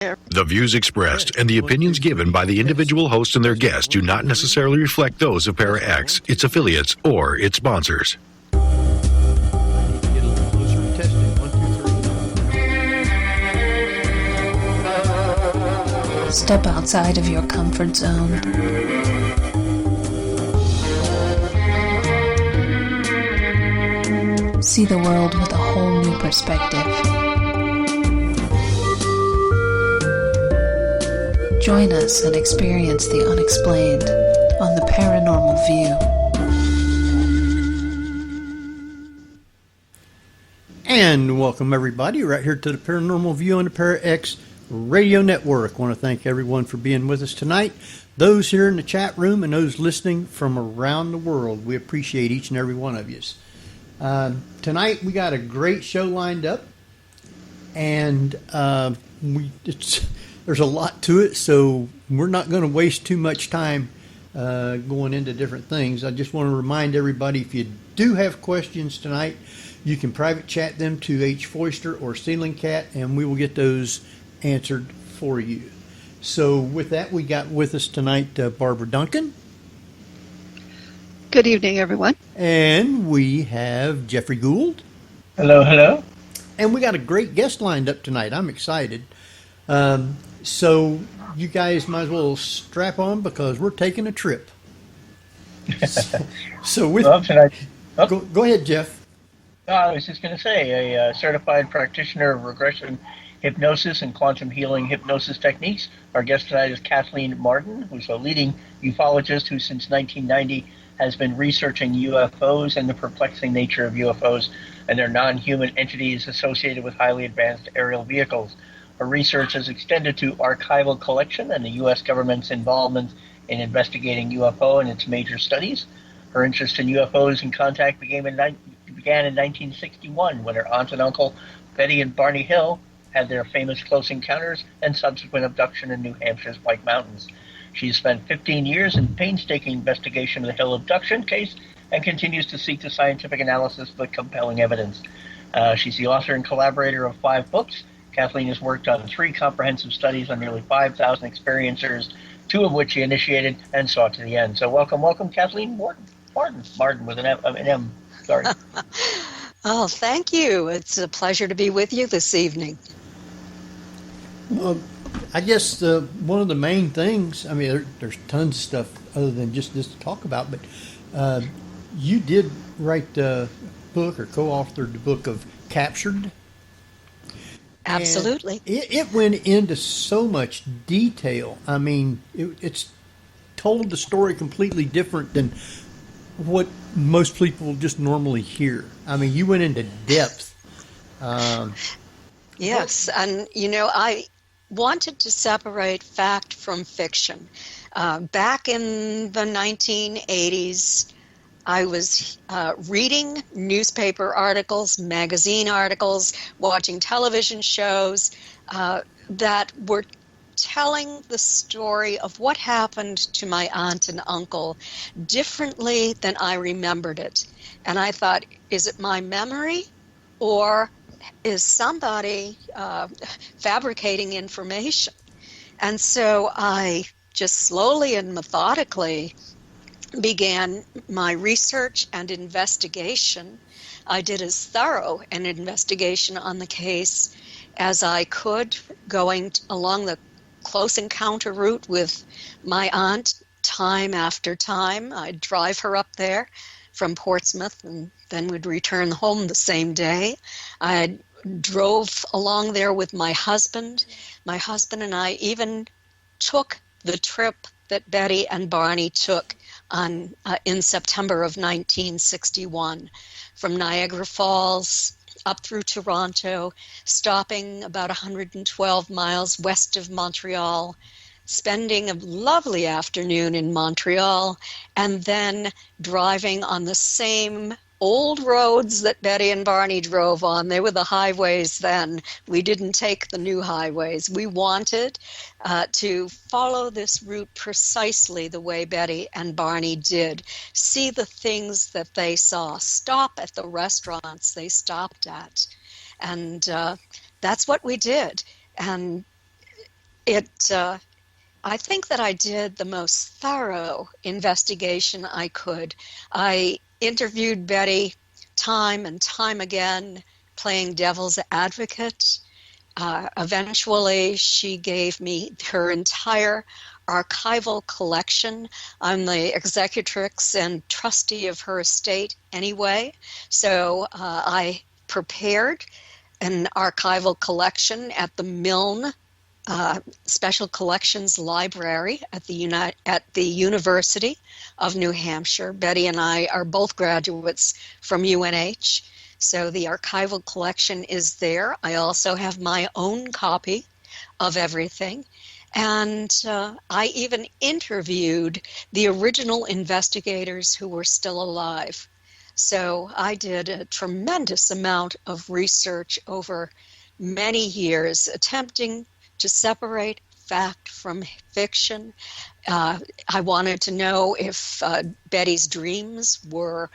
The views expressed and the opinions given by the individual host and their guests do not necessarily reflect those of Para-X, its affiliates, or its sponsors. Step outside of your comfort zone. See the world with a whole new perspective. Join us and experience the unexplained on the Paranormal View. And welcome everybody right here to the Paranormal View on the Para-X Radio Network. I want to thank everyone for being with us tonight. Those here in the chat room and those listening from around the world, we appreciate each and every one of you. Tonight we got a great show lined up, and there's a lot to it, so we're not going to waste too much time going into different things. I just want to remind everybody, if you do have questions tonight, you can private chat them to H. Foister or Ceiling Cat, and we will get those answered for you. So with that, we got with us tonight Barbara Duncan. Good evening, everyone. And we have Jeffrey Gould. Hello, hello. And we got a great guest lined up tonight. I'm excited. So you guys might as well strap on because we're taking a trip. So with tonight. Go ahead, Jeff. I was just going to say, a certified practitioner of regression hypnosis and quantum healing hypnosis techniques. Our guest tonight is Kathleen Marden, who's a leading ufologist who since 1990 has been researching UFOs and the perplexing nature of UFOs and their non-human entities associated with highly advanced aerial vehicles. Her research has extended to archival collection and the U.S. government's involvement in investigating UFO and its major studies. Her interest in UFOs and contact began in 1961 when her aunt and uncle, Betty and Barney Hill, had their famous close encounters and subsequent abduction in New Hampshire's White Mountains. She spent 15 years in painstaking investigation of the Hill abduction case and continues to seek the scientific analysis of the compelling evidence. She's the author and collaborator of 5 books. Kathleen has worked on 3 comprehensive studies on nearly 5,000 experiencers, 2 of which she initiated and saw to the end. So welcome, Kathleen Marden. Marden with an M. Sorry. Oh, thank you. It's a pleasure to be with you this evening. I guess one of the main things, I mean, there's tons of stuff other than just this to talk about, but you did write the book or co-authored the book of Captured. Absolutely. It went into so much detail. I mean, it's told the story completely different than what most people just normally hear. I mean, you went into depth. Yes, and I wanted to separate fact from fiction. Back in the 1980s, I was reading newspaper articles, magazine articles, watching television shows that were telling the story of what happened to my aunt and uncle differently than I remembered it. And I thought, is it my memory, or is somebody fabricating information? And so I just slowly and methodically began my research and investigation. I did as thorough an investigation on the case as I could, going along the close encounter route with my aunt time after time. I'd drive her up there from Portsmouth and then would return home the same day. I drove along there with my husband. My husband and I even took the trip that Betty and Barney took on in September of 1961 from Niagara Falls up through Toronto, stopping about 112 miles west of Montreal, spending a lovely afternoon in Montreal, and then driving on the same old roads that Betty and Barney drove on. They were the highways then. We didn't take the new highways. We wanted to follow this route precisely the way Betty and Barney did. See the things that they saw. Stop at the restaurants they stopped at. And that's what we did. And I think that I did the most thorough investigation I could. I interviewed Betty time and time again, playing devil's advocate. Eventually, she gave me her entire archival collection. I'm the executrix and trustee of her estate anyway, so I prepared an archival collection at the Milne Special Collections Library at the University of New Hampshire. Betty and I are both graduates from UNH, so the archival collection is there. I also have my own copy of everything, and I even interviewed the original investigators who were still alive. So I did a tremendous amount of research over many years, attempting to separate fact from fiction. I wanted to know if Betty's dreams were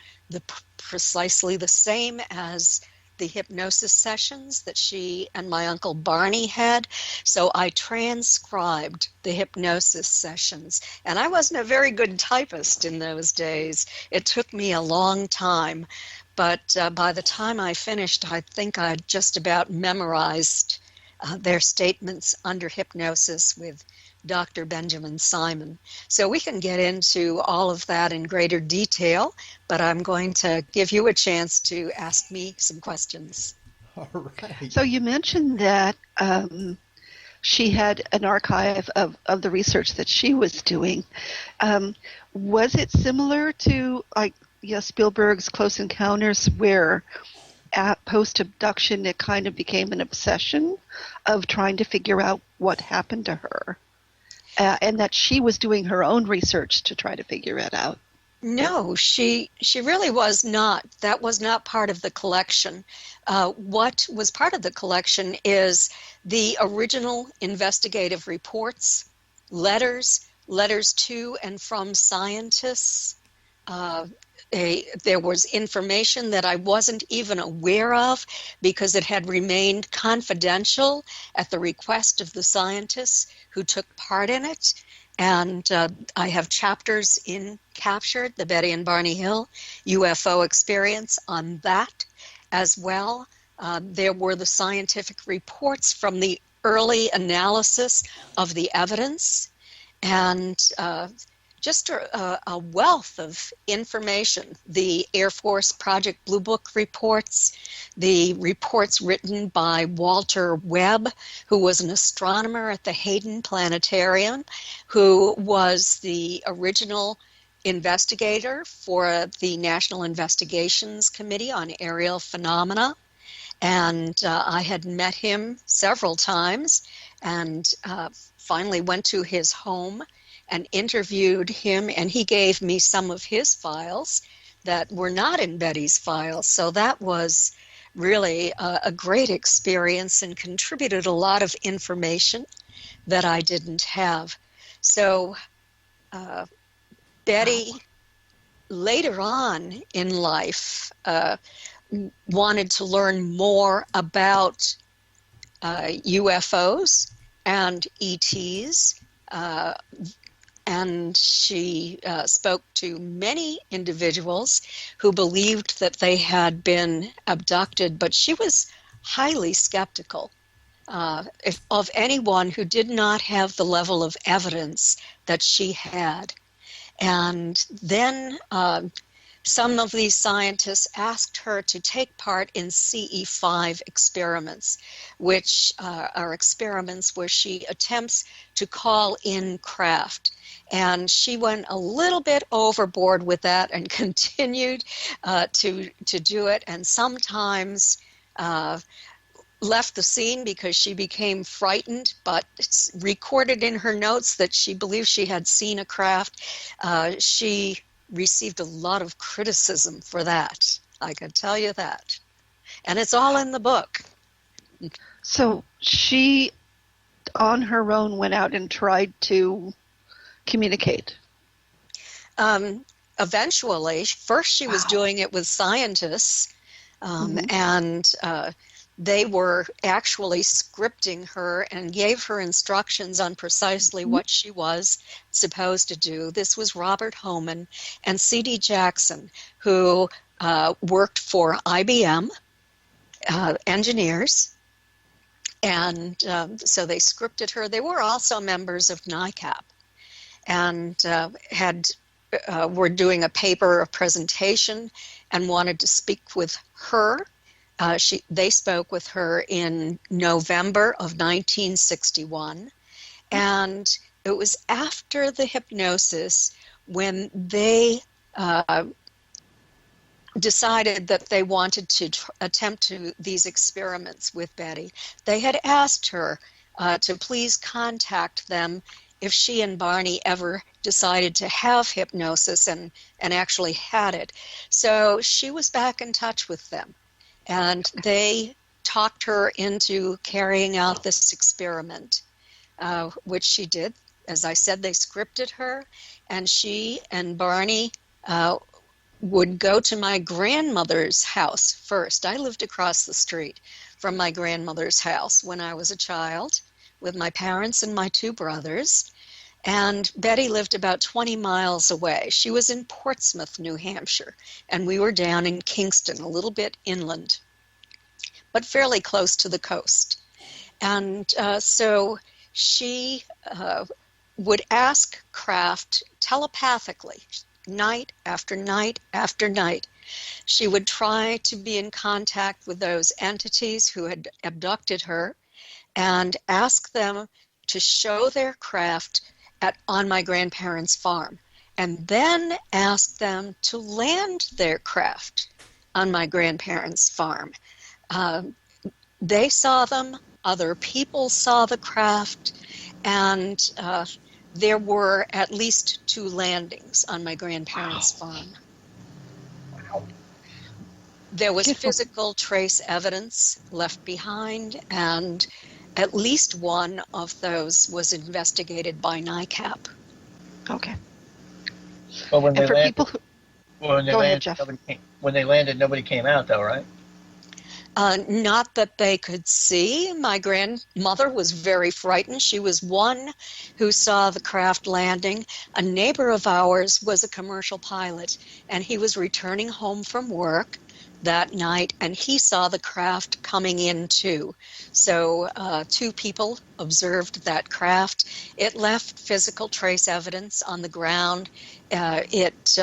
precisely the same as the hypnosis sessions that she and my uncle Barney had. So I transcribed the hypnosis sessions. And I wasn't a very good typist in those days. It took me a long time. But by the time I finished, I think I'd just about memorized their statements under hypnosis with Dr. Benjamin Simon. So we can get into all of that in greater detail, but I'm going to give you a chance to ask me some questions. All right. So you mentioned that she had an archive of the research that she was doing. Was it similar to Spielberg's Close Encounters, where at post-abduction it kind of became an obsession of trying to figure out what happened to her? And that she was doing her own research to try to figure it out? No, she really was not. That was not part of the collection. What was part of the collection is the original investigative reports, letters to and from scientists. There was information that I wasn't even aware of because it had remained confidential at the request of the scientists who took part in it. And I have chapters in Captured, the Betty and Barney Hill UFO experience on that as well. There were the scientific reports from the early analysis of the evidence, and just a wealth of information. The Air Force Project Blue Book reports, the reports written by Walter Webb, who was an astronomer at the Hayden Planetarium, who was the original investigator for the National Investigations Committee on Aerial Phenomena. And I had met him several times and finally went to his home and interviewed him, and he gave me some of his files that were not in Betty's files. So that was really a great experience and contributed a lot of information that I didn't have. So Betty, later on in life, wanted to learn more about UFOs and ETs, and she spoke to many individuals who believed that they had been abducted, but she was highly skeptical of anyone who did not have the level of evidence that she had. And then some of these scientists asked her to take part in CE5 experiments, which are experiments where she attempts to call in craft. And she went a little bit overboard with that and continued to do it, and sometimes left the scene because she became frightened, but recorded in her notes that she believed she had seen a craft. She received a lot of criticism for that, I can tell you that. And it's all in the book. So she, on her own, went out and tried to communicate. Eventually, first she was doing it with scientists, and they were actually scripting her and gave her instructions on precisely what she was supposed to do. This was Robert Homan and C.D. Jackson, who worked for IBM engineers. And so they scripted her. They were also members of NICAP and were doing a paper, a presentation, and wanted to speak with her. They spoke with her in November of 1961, and it was after the hypnosis when they decided that they wanted to attempt these experiments with Betty. They had asked her to please contact them if she and Barney ever decided to have hypnosis and actually had it. So she was back in touch with them, and they talked her into carrying out this experiment, which she did. As I said, they scripted her, and she and Barney would go to my grandmother's house first. I lived across the street from my grandmother's house when I was a child with my parents and my two brothers. And Betty lived about 20 miles away. She was in Portsmouth, New Hampshire, and we were down in Kingston, a little bit inland, but fairly close to the coast. And so she would ask Kraft telepathically, night after night after night. She would try to be in contact with those entities who had abducted her and ask them to show their craft on my grandparents' farm, and then ask them to land their craft on my grandparents' farm. They saw them, other people saw the craft, and there were at least 2 landings on my grandparents' farm. There was physical trace evidence left behind, and at least one of those was investigated by NICAP. Okay. But when they landed, people who... Go ahead, Jeff. When they landed, nobody came out, though, right? Not that they could see. My grandmother was very frightened. She was one who saw the craft landing. A neighbor of ours was a commercial pilot, and he was returning home from work that night, and he saw the craft coming in too. So 2 people observed that craft. It left physical trace evidence on the ground. It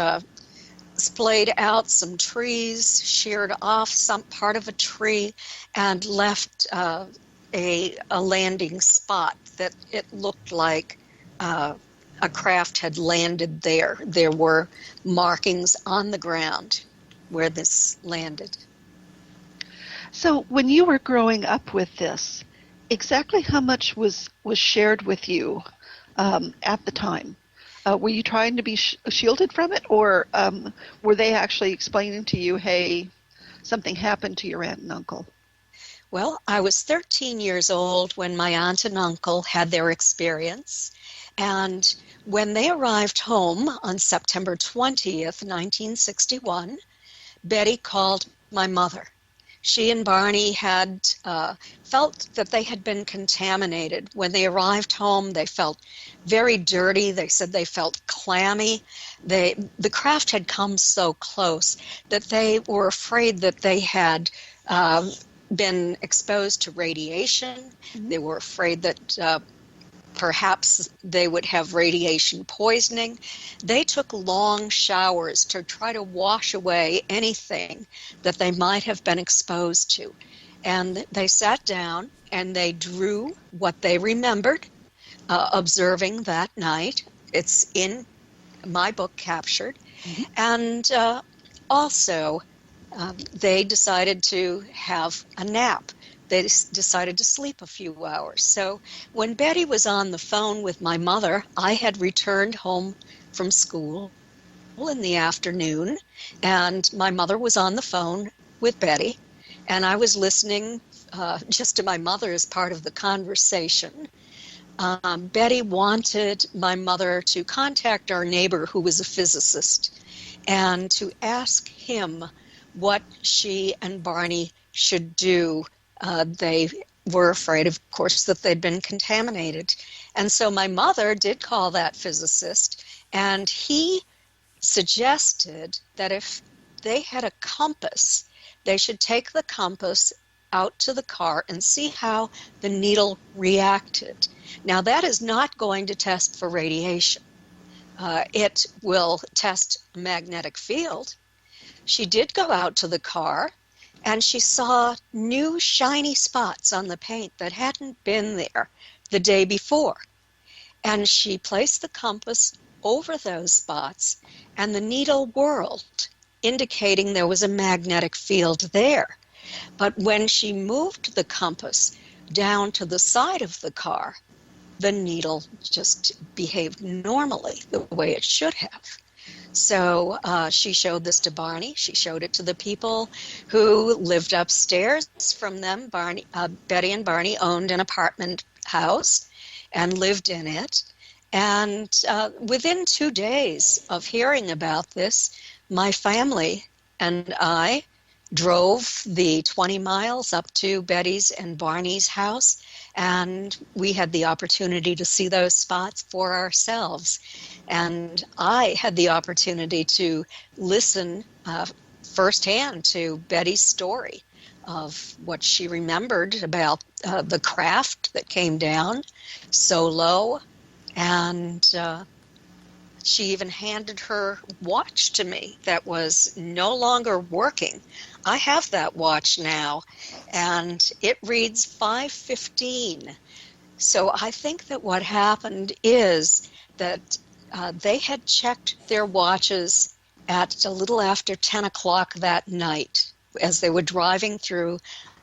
splayed out some trees, sheared off some part of a tree, and left a landing spot that it looked like a craft had landed there. There were markings on the ground where this landed. So when you were growing up with this, exactly how much was shared with you at the time? Were you trying to be shielded from it, or were they actually explaining to you, hey, something happened to your aunt and uncle? Well, I was 13 years old when my aunt and uncle had their experience, and when they arrived home on September 20th, 1961, Betty called my mother. She and Barney had felt that they had been contaminated. When they arrived home, they felt very dirty. They said they felt clammy. The craft had come so close that they were afraid that they had been exposed to radiation. Mm-hmm. They were afraid that perhaps they would have radiation poisoning. They took long showers to try to wash away anything that they might have been exposed to. And they sat down and they drew what they remembered observing that night. It's in my book, Captured. Mm-hmm. And also, they decided to have a nap. They decided to sleep a few hours. So when Betty was on the phone with my mother, I had returned home from school in the afternoon, and my mother was on the phone with Betty, and I was listening just to my mother as part of the conversation. Betty wanted my mother to contact our neighbor, who was a physicist, and to ask him what she and Barney should do They were afraid, of course, that they'd been contaminated. And so my mother did call that physicist, and he suggested that if they had a compass, they should take the compass out to the car and see how the needle reacted. Now, that is not going to test for radiation. It will test a magnetic field. She did go out to the car, and she saw new shiny spots on the paint that hadn't been there the day before. And she placed the compass over those spots, and the needle whirled, indicating there was a magnetic field there. But when she moved the compass down to the side of the car, the needle just behaved normally, the way it should have. So she showed this to Barney. She showed it to the people who lived upstairs from them. Betty and Barney owned an apartment house and lived in it. And within 2 days of hearing about this, my family and I drove the 20 miles up to Betty's and Barney's house, and we had the opportunity to see those spots for ourselves. And I had the opportunity to listen firsthand to Betty's story of what she remembered about the craft that came down so low, and she even handed her watch to me that was no longer working. I have that watch now, and it reads 5:15. So I think that what happened is that they had checked their watches at a little after 10 o'clock that night. As they were driving through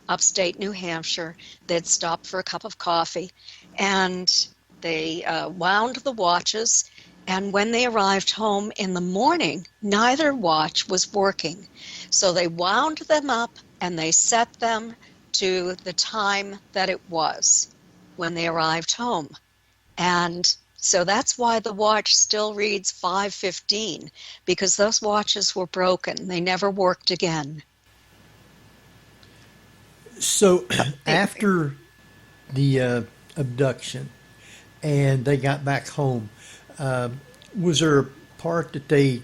upstate New Hampshire, they'd stopped for a cup of coffee, and they wound the watches. And when they arrived home in the morning, neither watch was working. So they wound them up and they set them to the time that it was when they arrived home. And so that's why the watch still reads 5:15, because those watches were broken. They never worked again. So after the abduction and they got back home, was there a part that they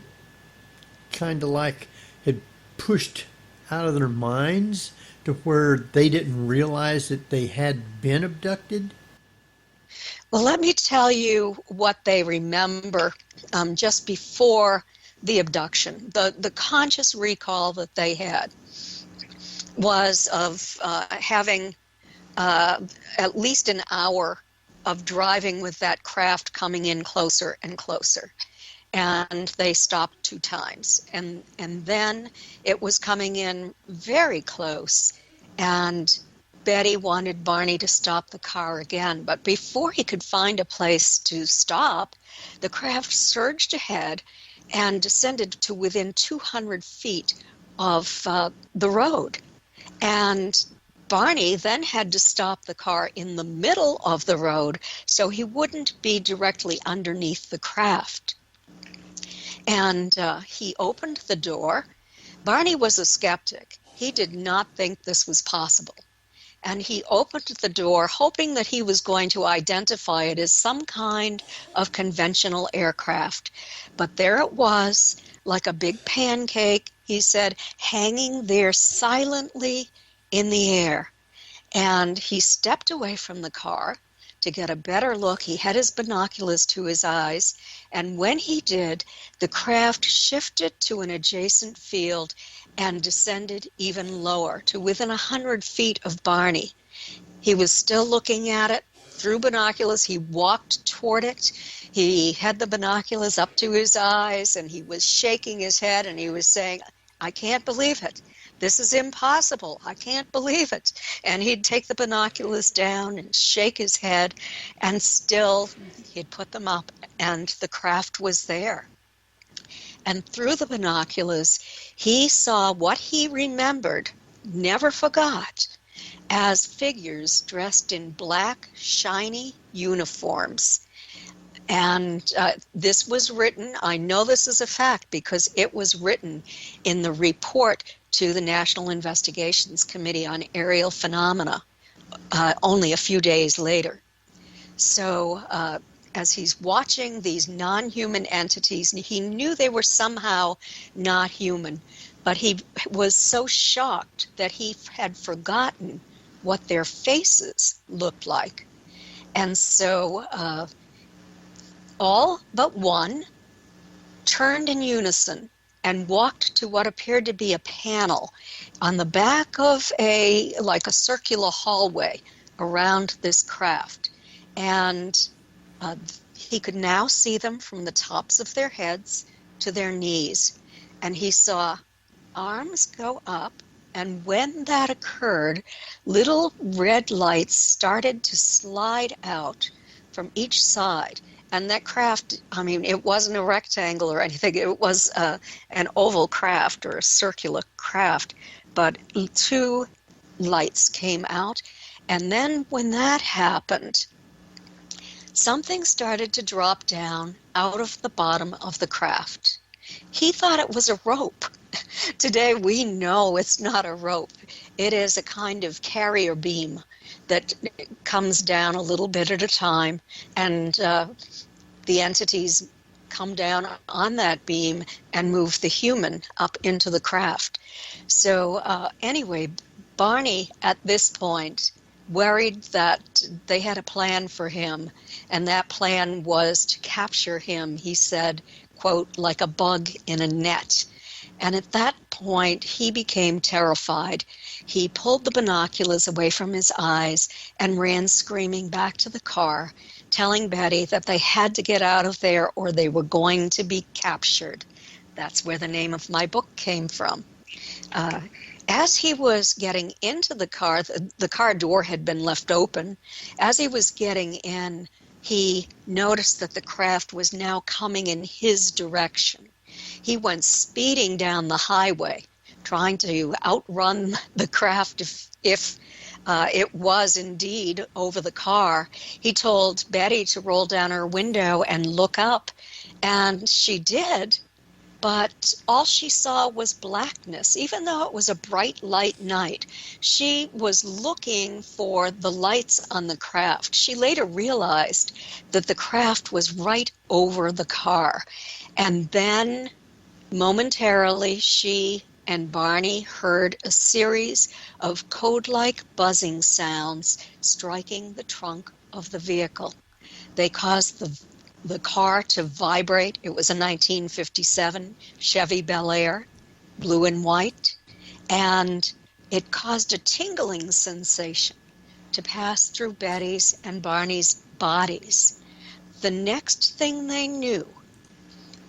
kind of like had pushed out of their minds to where they didn't realize that they had been abducted? Well, let me tell you what they remember just before the abduction. The conscious recall that they had was of having at least an hour of driving with that craft coming in closer and closer. And they stopped 2 times. And then it was coming in very close. And Betty wanted Barney to stop the car again. But before he could find a place to stop, the craft surged ahead and descended to within 200 feet of the road. And Barney then had to stop the car in the middle of the road so he wouldn't be directly underneath the craft. And he opened the door. Barney was a skeptic. He did not think this was possible. And he opened the door hoping that he was going to identify it as some kind of conventional aircraft. But there it was, like a big pancake, he said, hanging there silently in the air. And he stepped away from the car to get a better look. He had his binoculars to his eyes, and when he did, the craft shifted to an adjacent field and descended even lower to within 100 feet of Barney. He was still looking at it through binoculars. He walked toward it. He had the binoculars up to his eyes, and he was shaking his head, and he was saying, "I can't believe it. This is impossible. I can't believe it." And he'd take the binoculars down and shake his head, and still he'd put them up, and the craft was there. And through the binoculars, he saw what he remembered, never forgot, as figures dressed in black, shiny uniforms. And this was written, I know this is a fact because it was written in the report to the National Investigations Committee on Aerial Phenomena only a few days later. So as he's watching these non-human entities, he knew they were somehow not human, but he was so shocked that he had forgotten what their faces looked like. And so all but one turned in unison and walked to what appeared to be a panel on the back of a circular hallway around this craft. And he could now see them from the tops of their heads to their knees. And he saw arms go up, and when that occurred, little red lights started to slide out from each side. And that craft, I mean, it wasn't a rectangle or anything. It was an oval craft or a circular craft. But 2 lights came out. And then when that happened, something started to drop down out of the bottom of the craft. He thought it was a rope. Today we know it's not a rope. It is a kind of carrier beam that comes down a little bit at a time, and the entities come down on that beam and move the human up into the craft. So anyway, Barney at this point worried that they had a plan for him, and that plan was to capture him, he said, quote, like a bug in a net. And at that point, he became terrified. He pulled the binoculars away from his eyes and ran screaming back to the car, telling Betty that they had to get out of there or they were going to be captured. That's where the name of my book came from. As he was getting into the car door had been left open. As he was getting in, he noticed that the craft was now coming in his direction. He went speeding down the highway, trying to outrun the craft if it was indeed over the car. He told Betty to roll down her window and look up, and she did, but all she saw was blackness. Even though it was a bright light night, she was looking for the lights on the craft. She later realized that the craft was right over the car. And then, momentarily, she and Barney heard a series of code-like buzzing sounds striking the trunk of the vehicle. They caused the car to vibrate. It was a 1957 Chevy Bel Air, blue and white, and it caused a tingling sensation to pass through Betty's and Barney's bodies. The next thing they knew,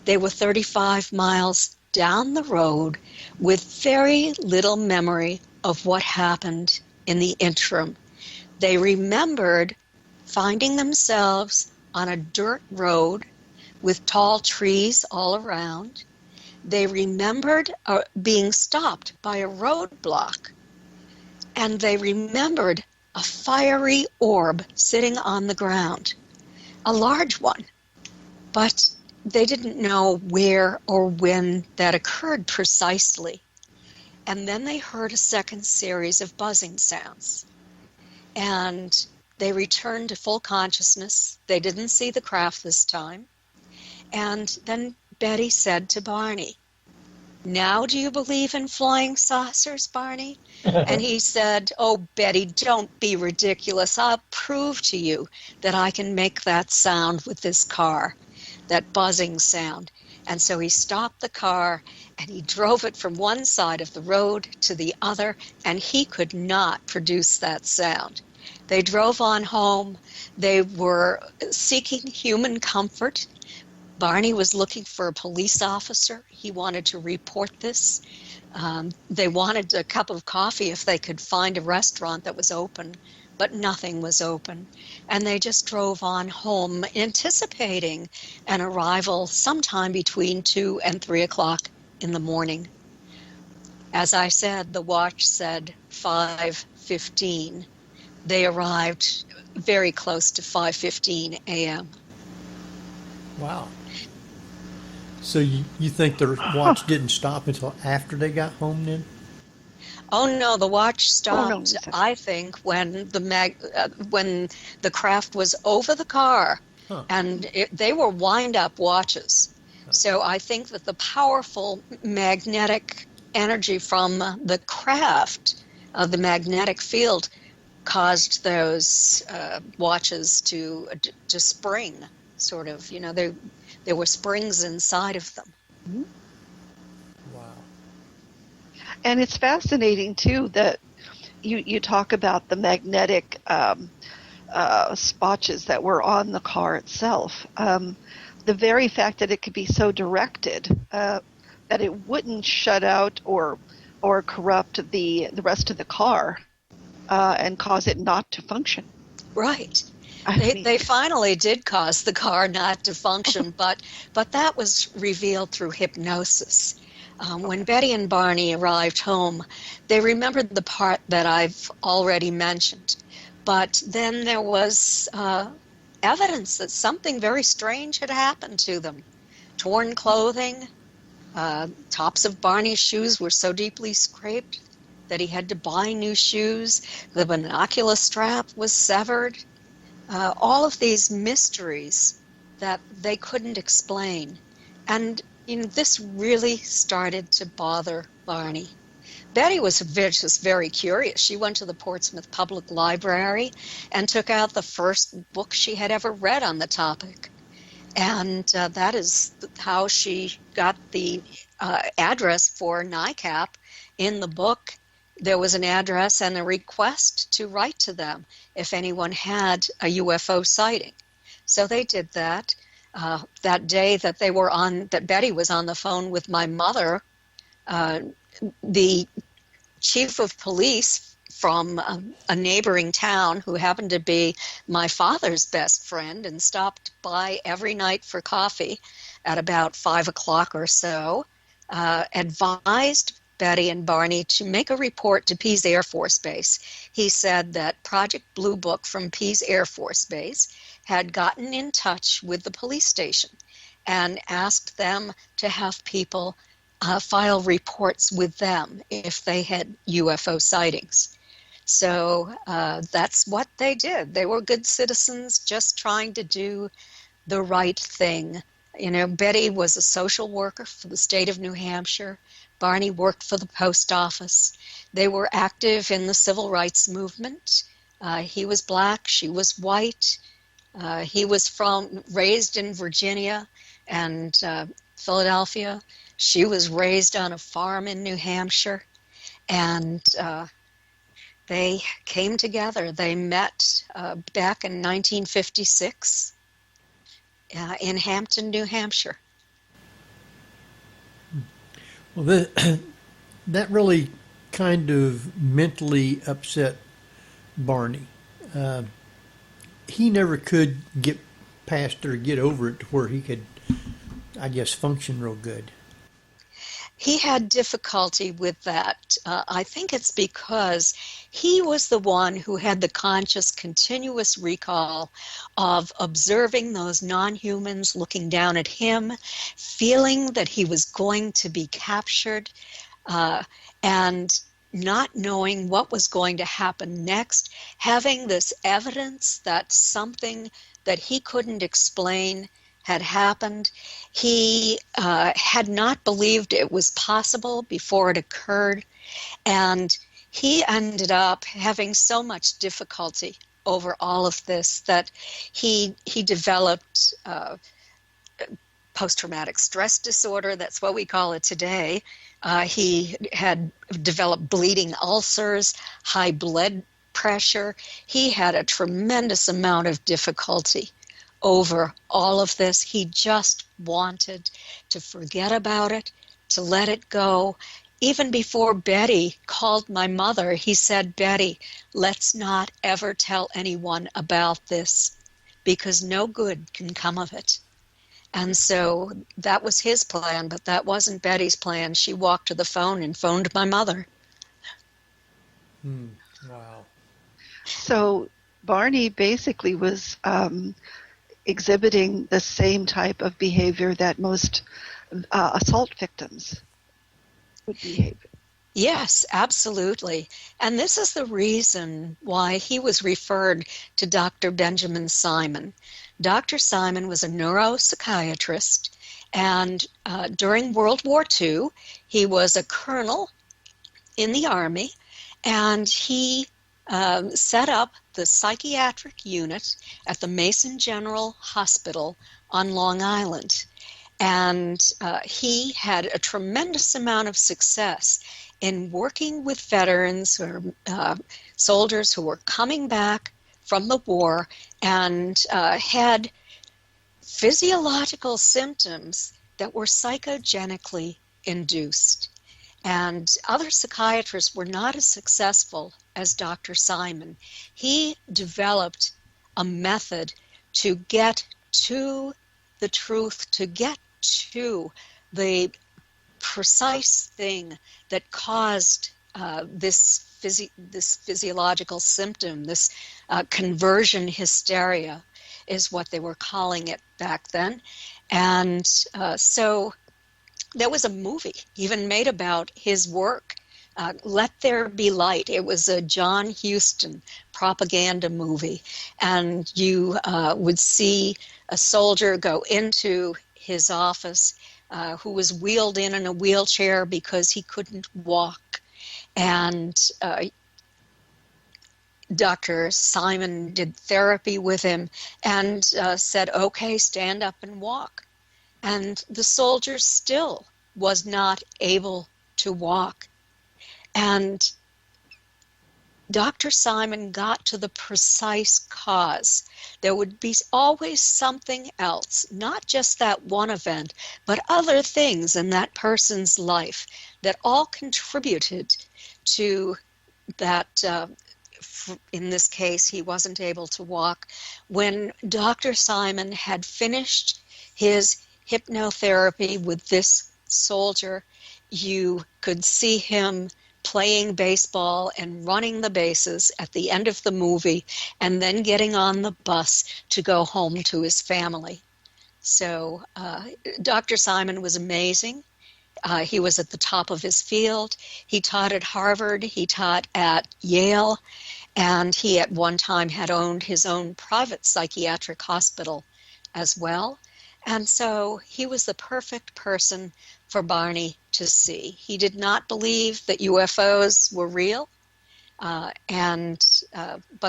they were 35 miles down the road with very little memory of what happened in the interim. They remembered finding themselves on a dirt road with tall trees all around. They remembered being stopped by a roadblock, and they remembered a fiery orb sitting on the ground, a large one, but they didn't know where or when that occurred precisely. And then they heard a second series of buzzing sounds, and they returned to full consciousness. They didn't see the craft this time. And then Betty said to Barney, "Now do you believe in flying saucers, Barney?" And he said, "Oh, Betty, don't be ridiculous. I'll prove to you that I can make that sound with this car, that buzzing sound." And so he stopped the car and he drove it from one side of the road to the other, and he could not produce that sound. They drove on home. They were seeking human comfort. Barney was looking for a police officer. He wanted to report this. They wanted a cup of coffee if they could find a restaurant that was open, but nothing was open. And they just drove on home, anticipating an arrival sometime between 2 and 3 o'clock in the morning. As I said, the watch said 5:15. They arrived very close to 5:15 a.m. Wow. So you think the watch didn't stop until after they got home then? Oh no, the watch Oh, no, stopped. I think when when the craft was over the car, Huh. and they were wind-up watches. So I think that the powerful magnetic energy from the craft, the magnetic field, caused those watches to spring. Sort of, there were springs inside of them. Wow. And it's fascinating too that you talk about the magnetic spotches that were on the car itself. The very fact that it could be so directed that it wouldn't shut out or corrupt the rest of the car and cause it not to function. Right. I mean, They finally did cause the car not to function, but that was revealed through hypnosis. When Betty and Barney arrived home, they remembered the part that I've already mentioned. But then there was evidence that something very strange had happened to them. Torn clothing, tops of Barney's shoes were so deeply scraped that he had to buy new shoes. The binocular strap was severed. All of these mysteries that they couldn't explain. And this really started to bother Barney. Betty was just very curious. She went to the Portsmouth Public Library and took out the first book she had ever read on the topic. And that is how she got the address for NICAP. In the book, there was an address and a request to write to them if anyone had a UFO sighting. So they did that. That day that that Betty was on the phone with my mother, the chief of police from a neighboring town, who happened to be my father's best friend and stopped by every night for coffee at about 5 o'clock or so, advised Betty and Barney to make a report to Pease Air Force Base. He said that Project Blue Book from Pease Air Force Base had gotten in touch with the police station and asked them to have people file reports with them if they had UFO sightings. So that's what they did. They were good citizens just trying to do the right thing. Betty was a social worker for the state of New Hampshire. Barney worked for the post office. They were active in the civil rights movement. He was black, she was white. He was raised in Virginia and Philadelphia. She was raised on a farm in New Hampshire. And they came together. They met back in 1956 in Hampton, New Hampshire. Well, that really kind of mentally upset Barney. He never could get past or get over it to where he could, I guess, function real good. He had difficulty with that. I think it's because he was the one who had the conscious, continuous recall of observing those non-humans looking down at him, feeling that he was going to be captured, and not knowing what was going to happen next, having this evidence that something that he couldn't explain had happened. He had not believed it was possible before it occurred, and he ended up having so much difficulty over all of this that he developed post-traumatic stress disorder. That's what we call it today. He had developed bleeding ulcers, high blood pressure. He had a tremendous amount of difficulty over all of this. He just wanted to forget about it, to let it go. Even before Betty called my mother, he said, "Betty, let's not ever tell anyone about this because no good can come of it." And so that was his plan, but that wasn't Betty's plan. She walked to the phone and phoned my mother. Wow. So Barney basically was exhibiting the same type of behavior that most assault victims would behave. Yes, absolutely. And this is the reason why he was referred to Dr. Benjamin Simon. Dr. Simon was a neuropsychiatrist, and during World War II, he was a colonel in the Army, and he set up the psychiatric unit at the Mason General Hospital on Long Island. And he had a tremendous amount of success in working with veterans or soldiers who were coming back from the war and had physiological symptoms that were psychogenically induced. And other psychiatrists were not as successful as Dr. Simon. He developed a method to get to the truth, to get to the precise thing that caused this physiological symptom, this conversion hysteria is what they were calling it back then. And so there was a movie even made about his work, Let There Be Light. It was a John Huston propaganda movie, and you would see a soldier go into his office who was wheeled in a wheelchair because he couldn't walk. And Dr. Simon did therapy with him and said, okay, stand up and walk. And the soldier still was not able to walk. And Dr. Simon got to the precise cause. There would be always something else, not just that one event, but other things in that person's life that all contributed to that. In this case, he wasn't able to walk. When Dr. Simon had finished his hypnotherapy with this soldier, you could see him playing baseball and running the bases at the end of the movie and then getting on the bus to go home to his family. So Dr. Simon was amazing. He was at the top of his field. He taught at Harvard. He taught at Yale. And he at one time had owned his own private psychiatric hospital as well. And so he was the perfect person for Barney to see. He did not believe that UFOs were real, but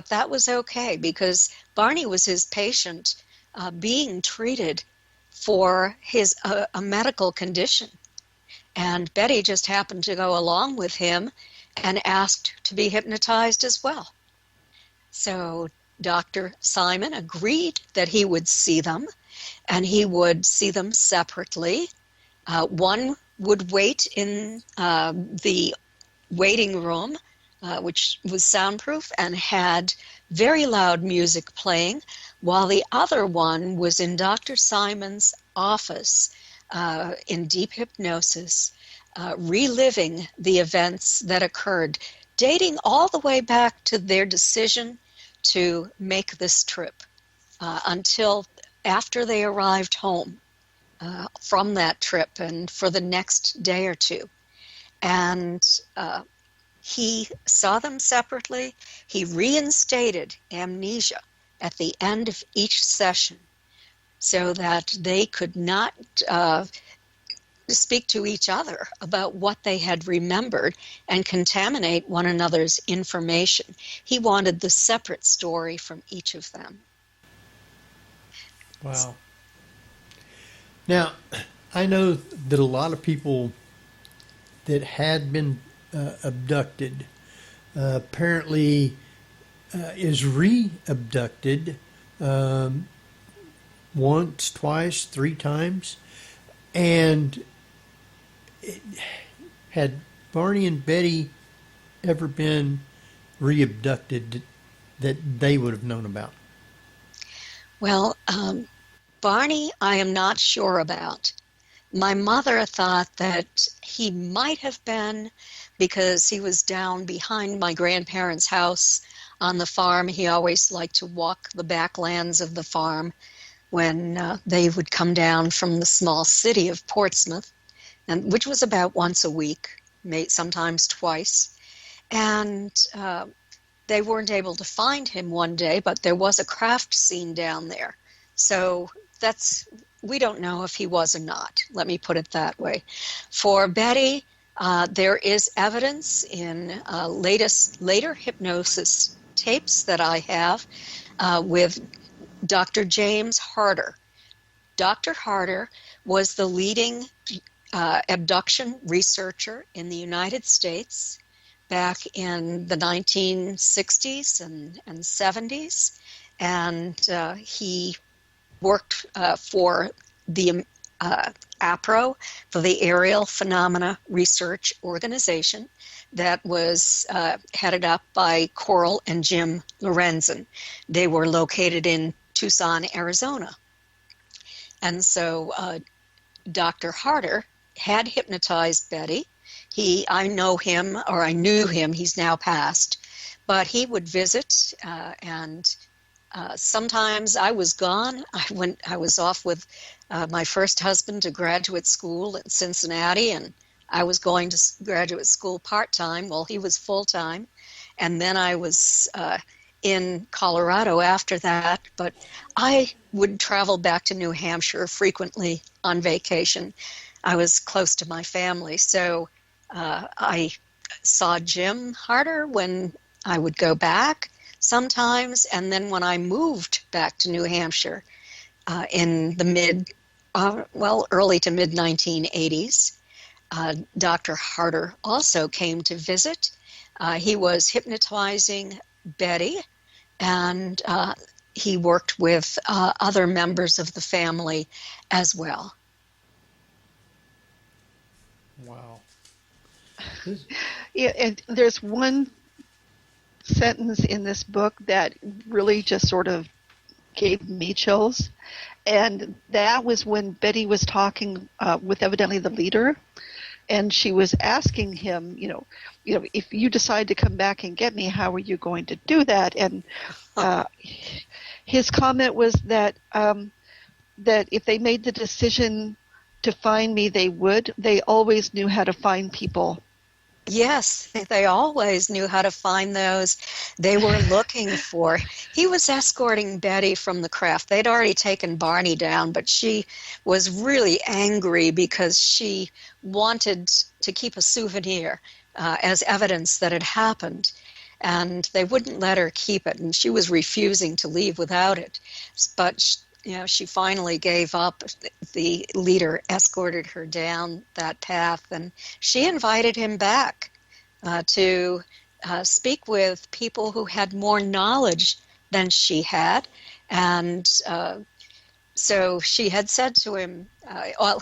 that was okay because Barney was his patient being treated for a medical condition. And Betty just happened to go along with him and asked to be hypnotized as well. So Dr. Simon agreed that he would see them, and he would see them separately. One would wait in the waiting room, which was soundproof and had very loud music playing, while the other one was in Dr. Simon's office in deep hypnosis, reliving the events that occurred, dating all the way back to their decision to make this trip until after they arrived home from that trip and for the next day or two. And he saw them separately. He reinstated amnesia at the end of each session so that they could not speak to each other about what they had remembered and contaminate one another's information. He wanted the separate story from each of them. Wow. Now, I know that a lot of people that had been abducted apparently is re-abducted once, twice, 3 times. And had Barney and Betty ever been re-abducted that they would have known about? Well, Barney, I am not sure about. My mother thought that he might have been because he was down behind my grandparents' house on the farm. He always liked to walk the backlands of the farm. when they would come down from the small city of Portsmouth, and which was about once a week, sometimes twice. And they weren't able to find him one day, but there was a craft seen down there. So we don't know if he was or not. Let me put it that way. For Betty, there is evidence in later hypnosis tapes that I have with Dr. James Harder. Dr. Harder was the leading abduction researcher in the United States back in the 1960s and 70s. And he worked for the APRO, for the Aerial Phenomena Research Organization, that was headed up by Coral and Jim Lorenzen. They were located in Tucson, Arizona. And so Dr. Harder had hypnotized Betty. I knew him, he's now passed, but he would visit and sometimes I was gone. I was off with my first husband to graduate school in Cincinnati, and I was going to graduate school part-time while he was full-time. And then I was in Colorado after that. But I would travel back to New Hampshire frequently on vacation. I was close to my family. So I saw Jim Harder when I would go back sometimes, and then when I moved back to New Hampshire in the early to mid 1980s, Dr. Harder also came to visit. He was hypnotizing Betty, and he worked with other members of the family as well. Wow. Yeah, and there's one sentence in this book that really just sort of gave me chills, and that was when Betty was talking with evidently the leader, and she was asking him, if you decide to come back and get me, how are you going to do that? And his comment was that that if they made the decision to find me, they would. They always knew how to find people. Yes, they always knew how to find those they were looking for. He was escorting Betty from the craft. They'd already taken Barney down, but she was really angry because she wanted to keep a souvenir as evidence that it happened. And they wouldn't let her keep it, and she was refusing to leave without it. But she finally gave up. The leader escorted her down that path, and she invited him back to speak with people who had more knowledge than she had. And so she had said to him,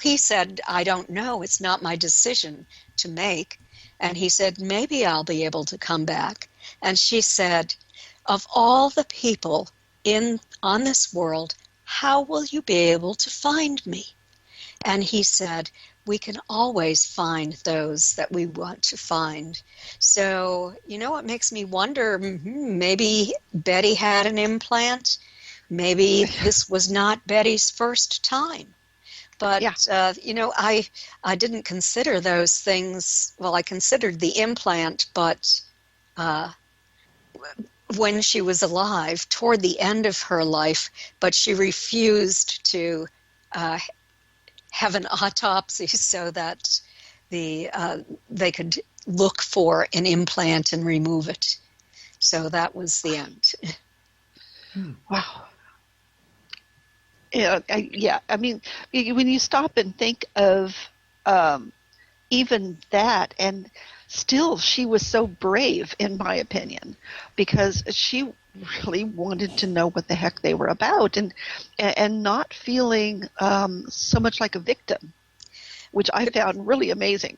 he said, "I don't know, it's not my decision to make." And he said, "Maybe I'll be able to come back." And she said, "Of all the people on this world, how will you be able to find me?" And he said, "We can always find those that we want to find." So, it makes me wonder, maybe Betty had an implant. Maybe this was not Betty's first time. But, I didn't consider those things. Well, I considered the implant, but when she was alive, toward the end of her life, but she refused to have an autopsy so that they could look for an implant and remove it. So that was the end. Wow. Yeah, I mean, when you stop and think of even that, and still she was so brave, in my opinion, because she really wanted to know what the heck they were about, and not feeling so much like a victim, which I found really amazing.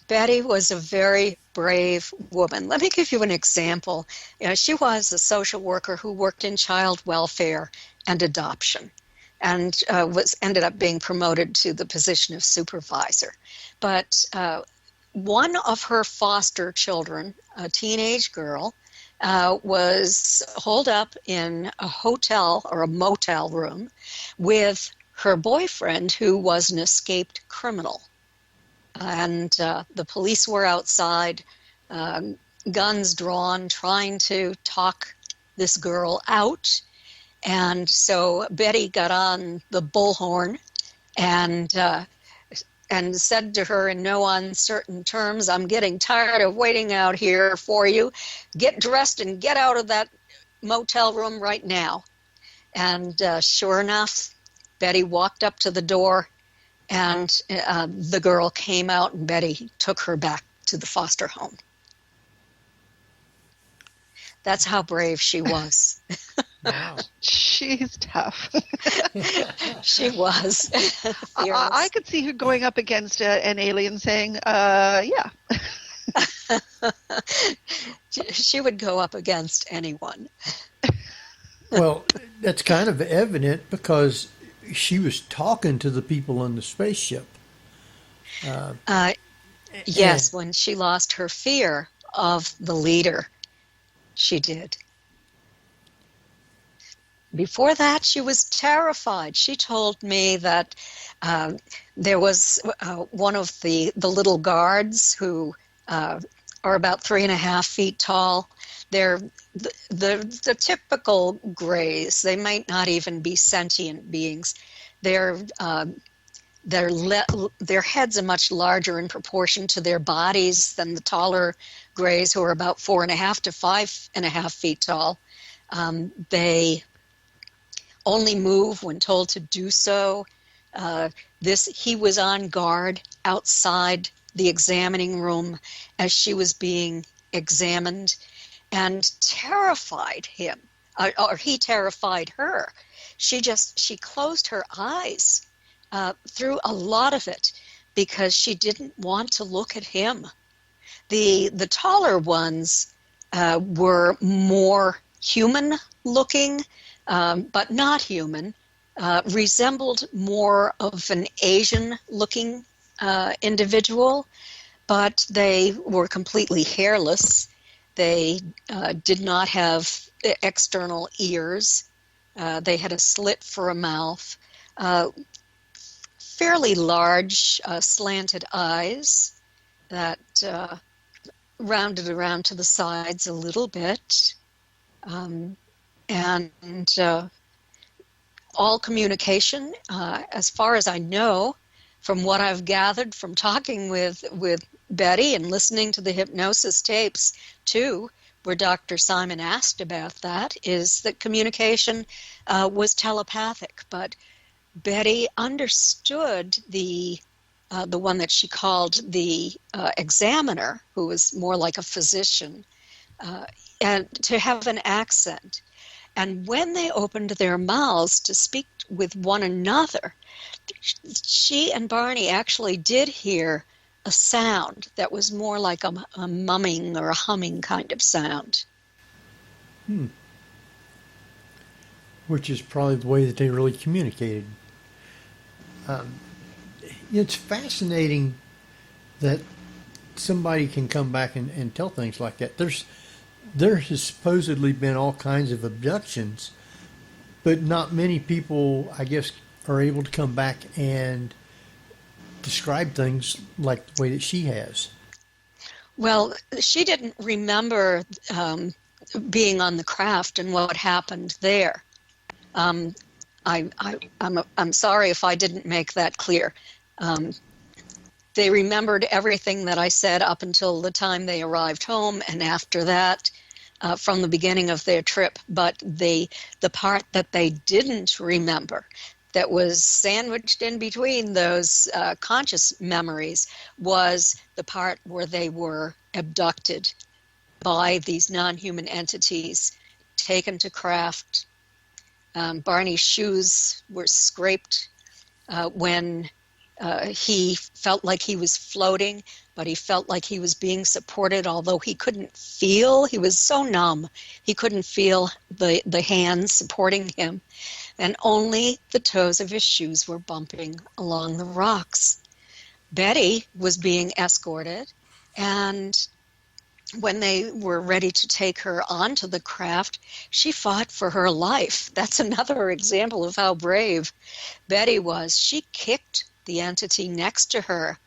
Betty was a very brave woman. Let me give you an example. She was a social worker who worked in child welfare and adoption, and ended up being promoted to the position of supervisor. But one of her foster children, a teenage girl, was holed up in a hotel or a motel room with her boyfriend, who was an escaped criminal. And the police were outside, guns drawn, trying to talk this girl out. And so Betty got on the bullhorn and said to her in no uncertain terms, "I'm getting tired of waiting out here for you. Get dressed and get out of that motel room right now." And sure enough, Betty walked up to the door, and the girl came out, and Betty took her back to the foster home. That's how brave she was. Wow. She's tough. She was. I could see her going up against an alien saying, yeah. She would go up against anyone. Well, that's kind of evident because she was talking to the people in the spaceship. Yes, when she lost her fear of the leader, she did. Before that, she was terrified. She told me that there was one of the little guards who are about 3.5 feet tall. They're the typical grays. They might not even be sentient beings. Their heads are much larger in proportion to their bodies than the taller grays, who are about 4.5 to 5.5 feet tall. They only move when told to do so. He was on guard outside the examining room as she was being examined, and terrified him, or he terrified her. She closed her eyes through a lot of it because she didn't want to look at him. The taller ones were more human looking, but not human, resembled more of an Asian looking individual, but they were completely hairless. They did not have external ears. They had a slit for a mouth, fairly large slanted eyes that rounded around to the sides a little bit, and all communication, as far as I know, from what I've gathered from talking with Betty and listening to the hypnosis tapes too, where Dr. Simon asked about that, is that communication was telepathic. But Betty understood the one that she called the examiner, who was more like a physician, and to have an accent. And when they opened their mouths to speak with one another, she and Barney actually did hear a sound that was more like a mumming or a humming kind of sound. Which is probably the way that they really communicated. It's fascinating that somebody can come back and tell things like that. There has supposedly been all kinds of abductions, but not many people, I guess, are able to come back and describe things like the way that she has. Well, she didn't remember being on the craft and what happened there. I'm sorry if I didn't make that clear. They remembered everything that I said up until the time they arrived home, and after that, from the beginning of their trip. But the part that they didn't remember, that was sandwiched in between those conscious memories, was the part where they were abducted by these non-human entities, taken to craft. Barney's shoes were scraped when he felt like he was floating, but he felt like he was being supported, although he couldn't feel. He was so numb, he couldn't feel the hands supporting him, and only the toes of his shoes were bumping along the rocks. Betty was being escorted, and when they were ready to take her onto the craft, she fought for her life. That's another example of how brave Betty was. She kicked the entity next to her,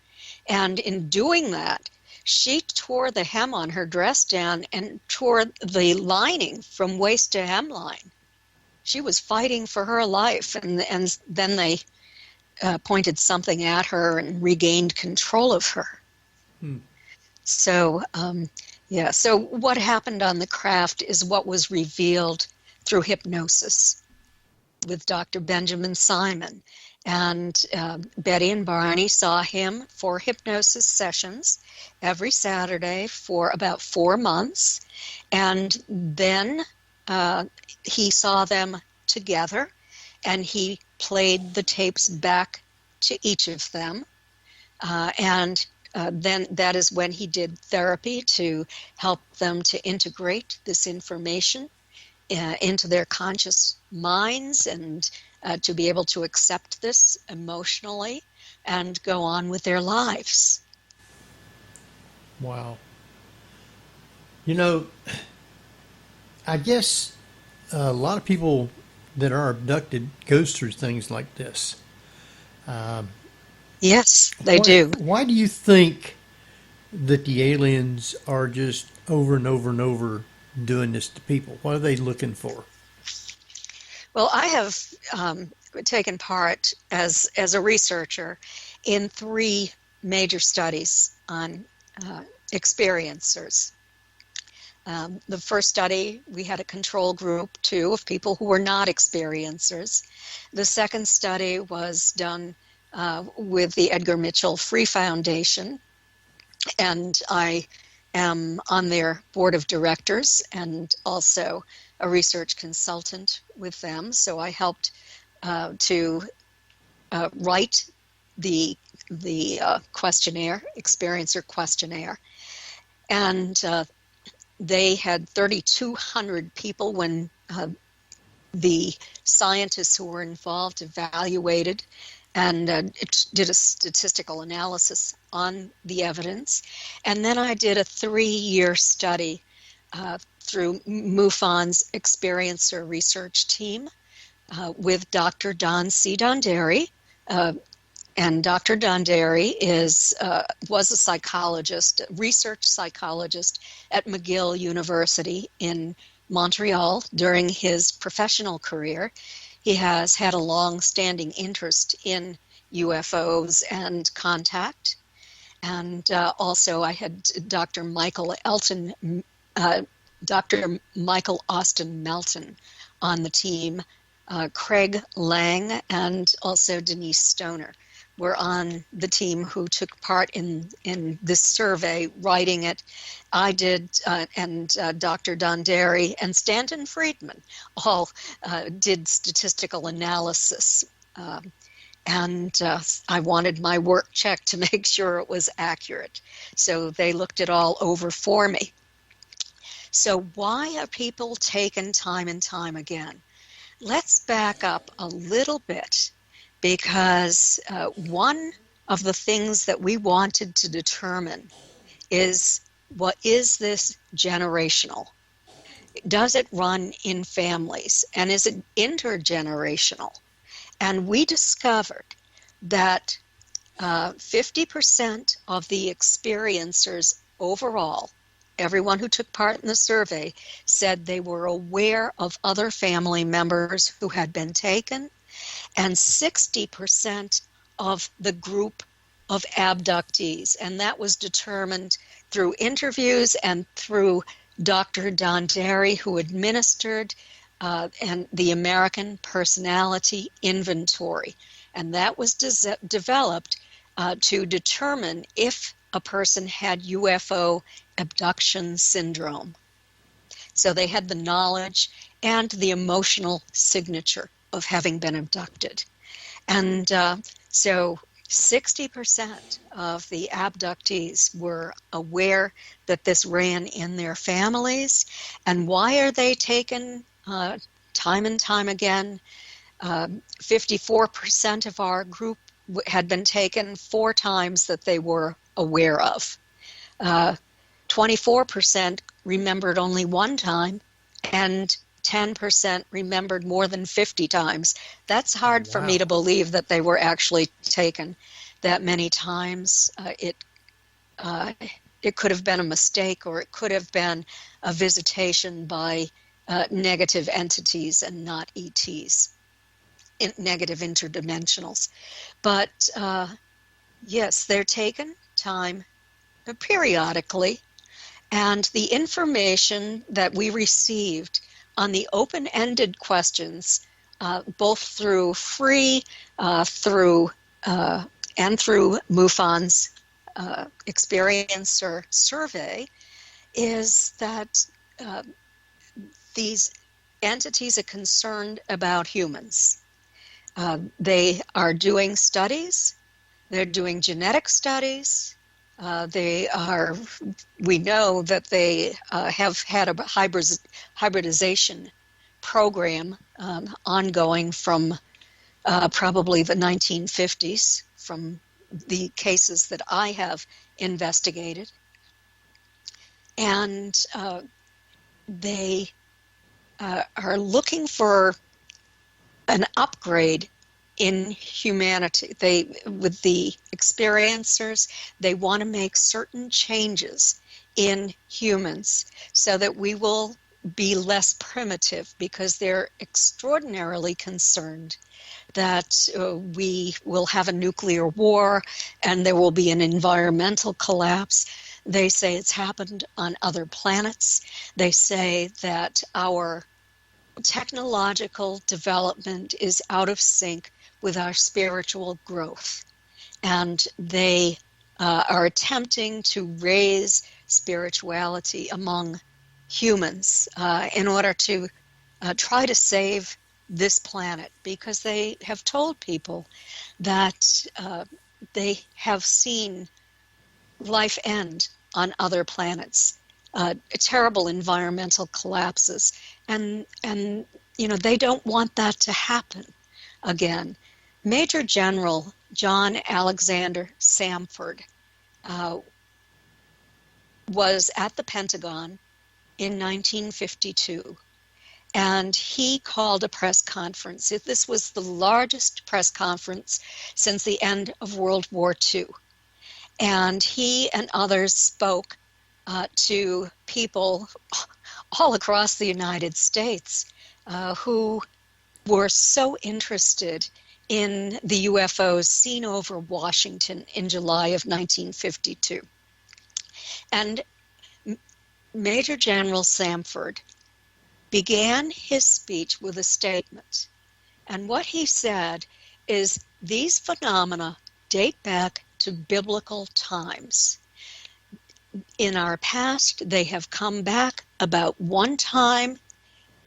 and in doing that, she tore the hem on her dress down and tore the lining from waist to hemline. She was fighting for her life, and then they pointed something at her and regained control of her. So, so what happened on the craft is what was revealed through hypnosis with Dr. Benjamin Simon. And Betty and Barney saw him for hypnosis sessions every Saturday for about 4 months. And then he saw them together, and he played the tapes back to each of them. Then that is when he did therapy to help them to integrate this information into their conscious minds and to be able to accept this emotionally and go on with their lives. Wow. I guess a lot of people that are abducted goes through things like this. Yes, they do. Why do you think that the aliens are just over and over and over doing this to people? What are they looking for? Well, I have taken part as a researcher in 3 major studies on experiencers. The first study, we had a control group, 2, of people who were not experiencers. The second study was done with the Edgar Mitchell Free Foundation, and I am on their board of directors and also a research consultant with them. So I helped to write the questionnaire, experiencer questionnaire, and they had 3,200 people when the scientists who were involved evaluated and did a statistical analysis on the evidence. And then I did a 3-year study through MUFON's experiencer research team with Dr. Don C. Donderi. And Dr. Donderi was a psychologist, a research psychologist at McGill University in Montreal during his professional career. He has had a long-standing interest in UFOs and contact. And also I had Dr. Michael Austin Melton on the team. Craig Lang and also Denise Stoner were on the team who took part in this survey, writing it. I did, and Dr. Donderi and Stanton Friedman all did statistical analysis. And I wanted my work checked to make sure it was accurate. So they looked it all over for me. So why are people taken time and time again? Let's back up a little bit, because one of the things that we wanted to determine is, what is this generational? Does it run in families? And is it intergenerational? And we discovered that 50% of the experiencers overall, everyone who took part in the survey, said they were aware of other family members who had been taken, and 60% of the group of abductees. And that was determined through interviews and through Dr. Donderi, who administered and the American Personality Inventory. And that was developed to determine if a person had UFO abduction syndrome. So they had the knowledge and the emotional signature of having been abducted. And so 60% of the abductees were aware that this ran in their families. And why are they taken time and time again? 54% of our group had been taken 4 times that they were aware of. 24% remembered only one time, and 10% remembered more than 50 times. That's hard for me to believe that they were actually taken that many times. It could have been a mistake, or it could have been a visitation by negative entities and not ETs, negative interdimensionals. But yes, they're taken time periodically, and the information that we received on the open-ended questions, both through free, and through MUFON's experiencer survey, is that these entities are concerned about humans. They are doing studies. They're doing genetic studies. We know that they have had a hybridization program ongoing from probably the 1950s, from the cases that I have investigated. And they are looking for an upgrade in humanity. With the experiencers, they want to make certain changes in humans so that we will be less primitive, because they're extraordinarily concerned that we will have a nuclear war and there will be an environmental collapse. They say it's happened on other planets. They say that our technological development is out of sync with our spiritual growth. And they are attempting to raise spirituality among humans in order to try to save this planet, because they have told people that they have seen life end on other planets, terrible environmental collapses, and they don't want that to happen again. Major General John Alexander Samford was at the Pentagon in 1952, and he called a press conference. This was the largest press conference since the end of World War II. And he and others spoke to people all across the United States who were so interested in the UFOs seen over Washington in July of 1952. And Major General Samford began his speech with a statement. And what he said is, these phenomena date back to biblical times. In our past, they have come back about one time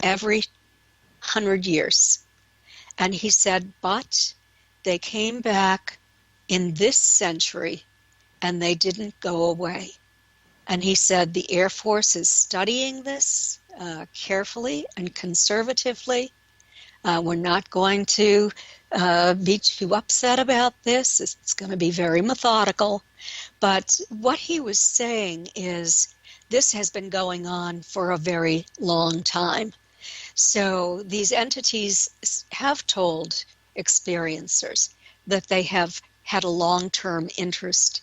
every 100 years. And he said, but they came back in this century and they didn't go away. And he said the Air Force is studying this carefully and conservatively. We're not going to be too upset about this. It's going to be very methodical. But what he was saying is, this has been going on for a very long time. So these entities have told experiencers that they have had a long-term interest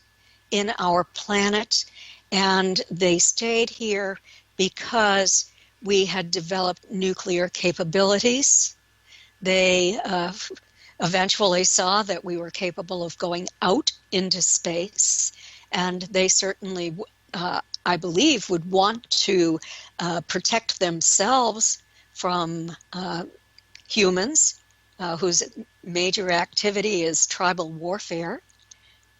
in our planet, and they stayed here because we had developed nuclear capabilities. They eventually saw that we were capable of going out into space, and they certainly, I believe, would want to protect themselves from humans whose major activity is tribal warfare.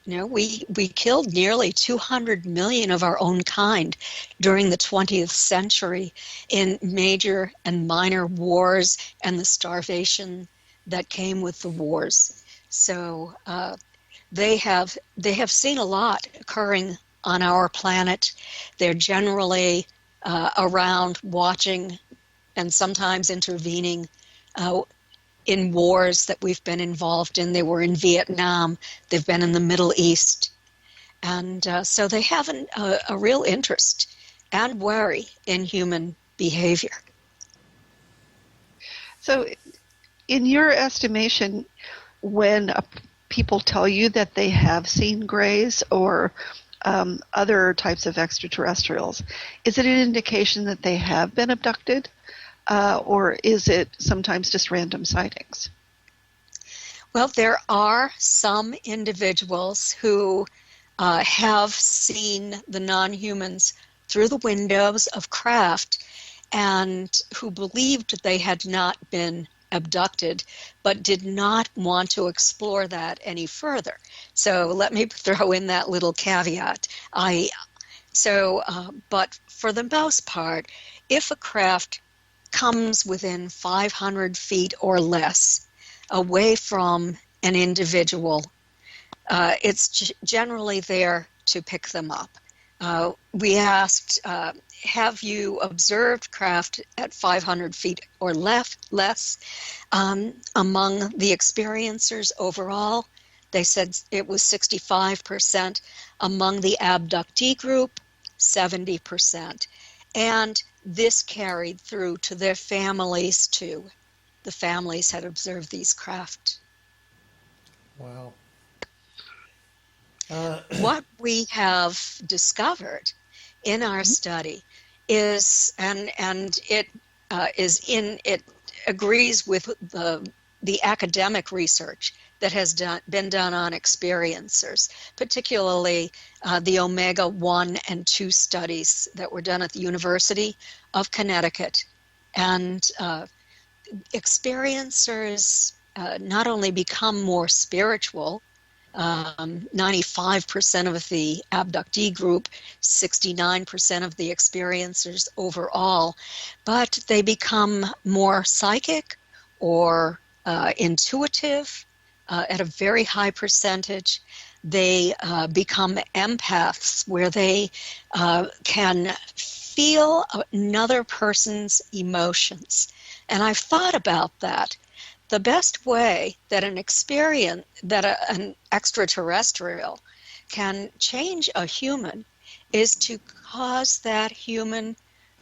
We killed nearly 200 million of our own kind during the 20th century in major and minor wars and the starvation that came with the wars. So they have seen a lot occurring on our planet. They're generally around watching and sometimes intervening in wars that we've been involved in. They were in Vietnam. They've been in the Middle East. And so they have a real interest and worry in human behavior. So, in your estimation, when people tell you that they have seen grays or other types of extraterrestrials, is it an indication that they have been abducted, or is it sometimes just random sightings? Well, there are some individuals who have seen the non-humans through the windows of craft and who believed they had not been abducted, but did not want to explore that any further. So let me throw in that little caveat. But for the most part, if a craft comes within 500 feet or less away from an individual, it's generally there to pick them up. We asked, have you observed craft at 500 feet or less among the experiencers overall? They said it was 65%. Among the abductee group, 70%. And this carried through to their families too. The families had observed these craft. Wow. What we have discovered in our study is, and it agrees with the academic research that has been done on experiencers, particularly the Omega 1 and 2 studies that were done at the University of Connecticut. And experiencers not only become more spiritual, 95% of the abductee group, 69% of the experiencers overall, but they become more psychic or intuitive at a very high percentage. They become empaths, where they can feel another person's emotions. And I've thought about that. The best way that an extraterrestrial can change a human is to cause that human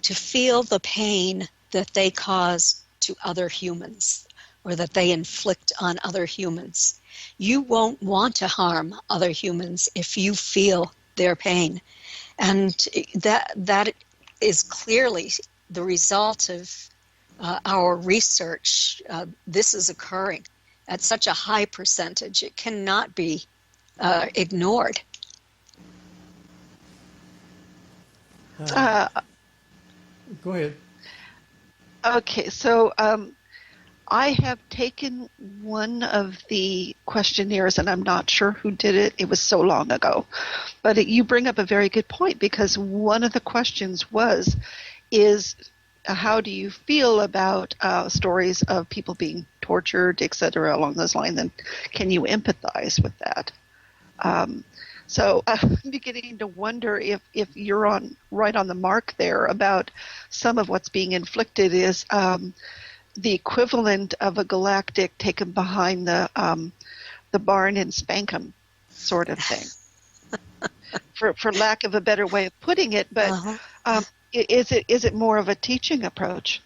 to feel the pain that they cause to other humans, or that they inflict on other humans. You won't want to harm other humans if you feel their pain. And that is clearly the result of our research. This is occurring at such a high percentage. It cannot be ignored. Go ahead. Okay, so I have taken one of the questionnaires, and I'm not sure who did it. It was so long ago. But you bring up a very good point, because one of the questions is how do you feel about stories of people being tortured, etc., along those lines, and can you empathize with that? So I'm beginning to wonder if you're right on the mark there about some of what's being inflicted is the equivalent of a galactic taken behind the barn and spank 'em sort of thing, for lack of a better way of putting it. But is it more of a teaching approach?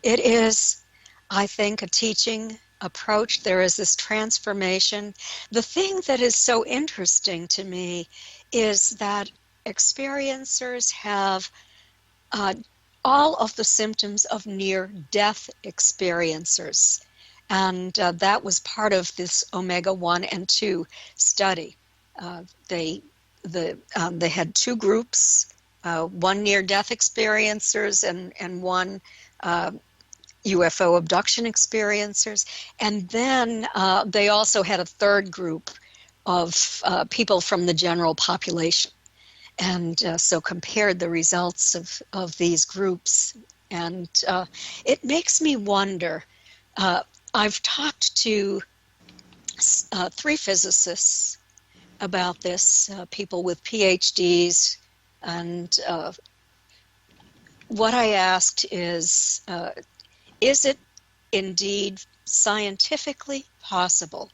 It is, I think, a teaching approach. There is this transformation. The thing that is so interesting to me is that experiencers have all of the symptoms of near-death experiencers. And that was part of this Omega 1 and 2 study. They had two groups, one near-death experiencers and one UFO abduction experiencers. And then they also had a third group of people from the general population. And so compared the results of these groups. And it makes me wonder. I've talked to 3 physicists about this, people with PhDs, and what I asked is it indeed scientifically possible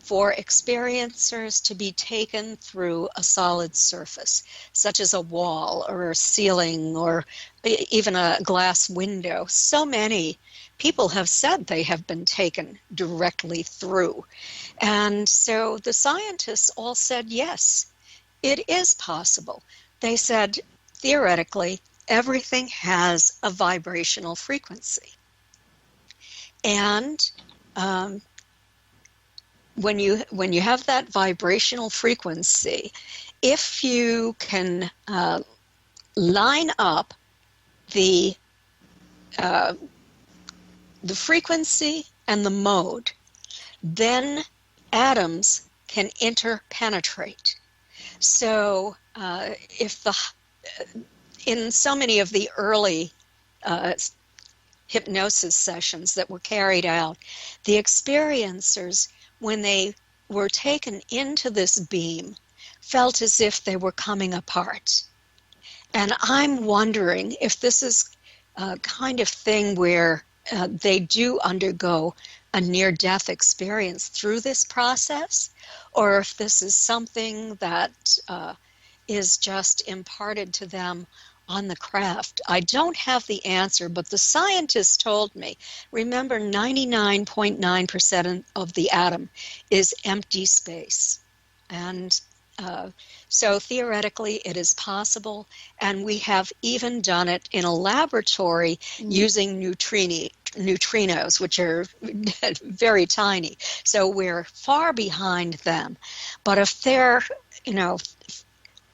for experiencers to be taken through a solid surface, such as a wall or a ceiling or even a glass window. So many people have said they have been taken directly through. And so the scientists all said, yes, it is possible. They said, theoretically, everything has a vibrational frequency. And when you have that vibrational frequency, if you can line up the frequency and the mode, then atoms can interpenetrate. So in so many of the early hypnosis sessions that were carried out, the experiencers, when they were taken into this beam, felt as if they were coming apart. And I'm wondering if this is a kind of thing where they do undergo a near-death experience through this process, or if this is something that is just imparted to them on the craft. I don't have the answer, but the scientists told me, remember, 99.9% of the atom is empty space. And so theoretically it is possible, and we have even done it in a laboratory using neutrinos, which are very tiny. So we're far behind them. But if they're,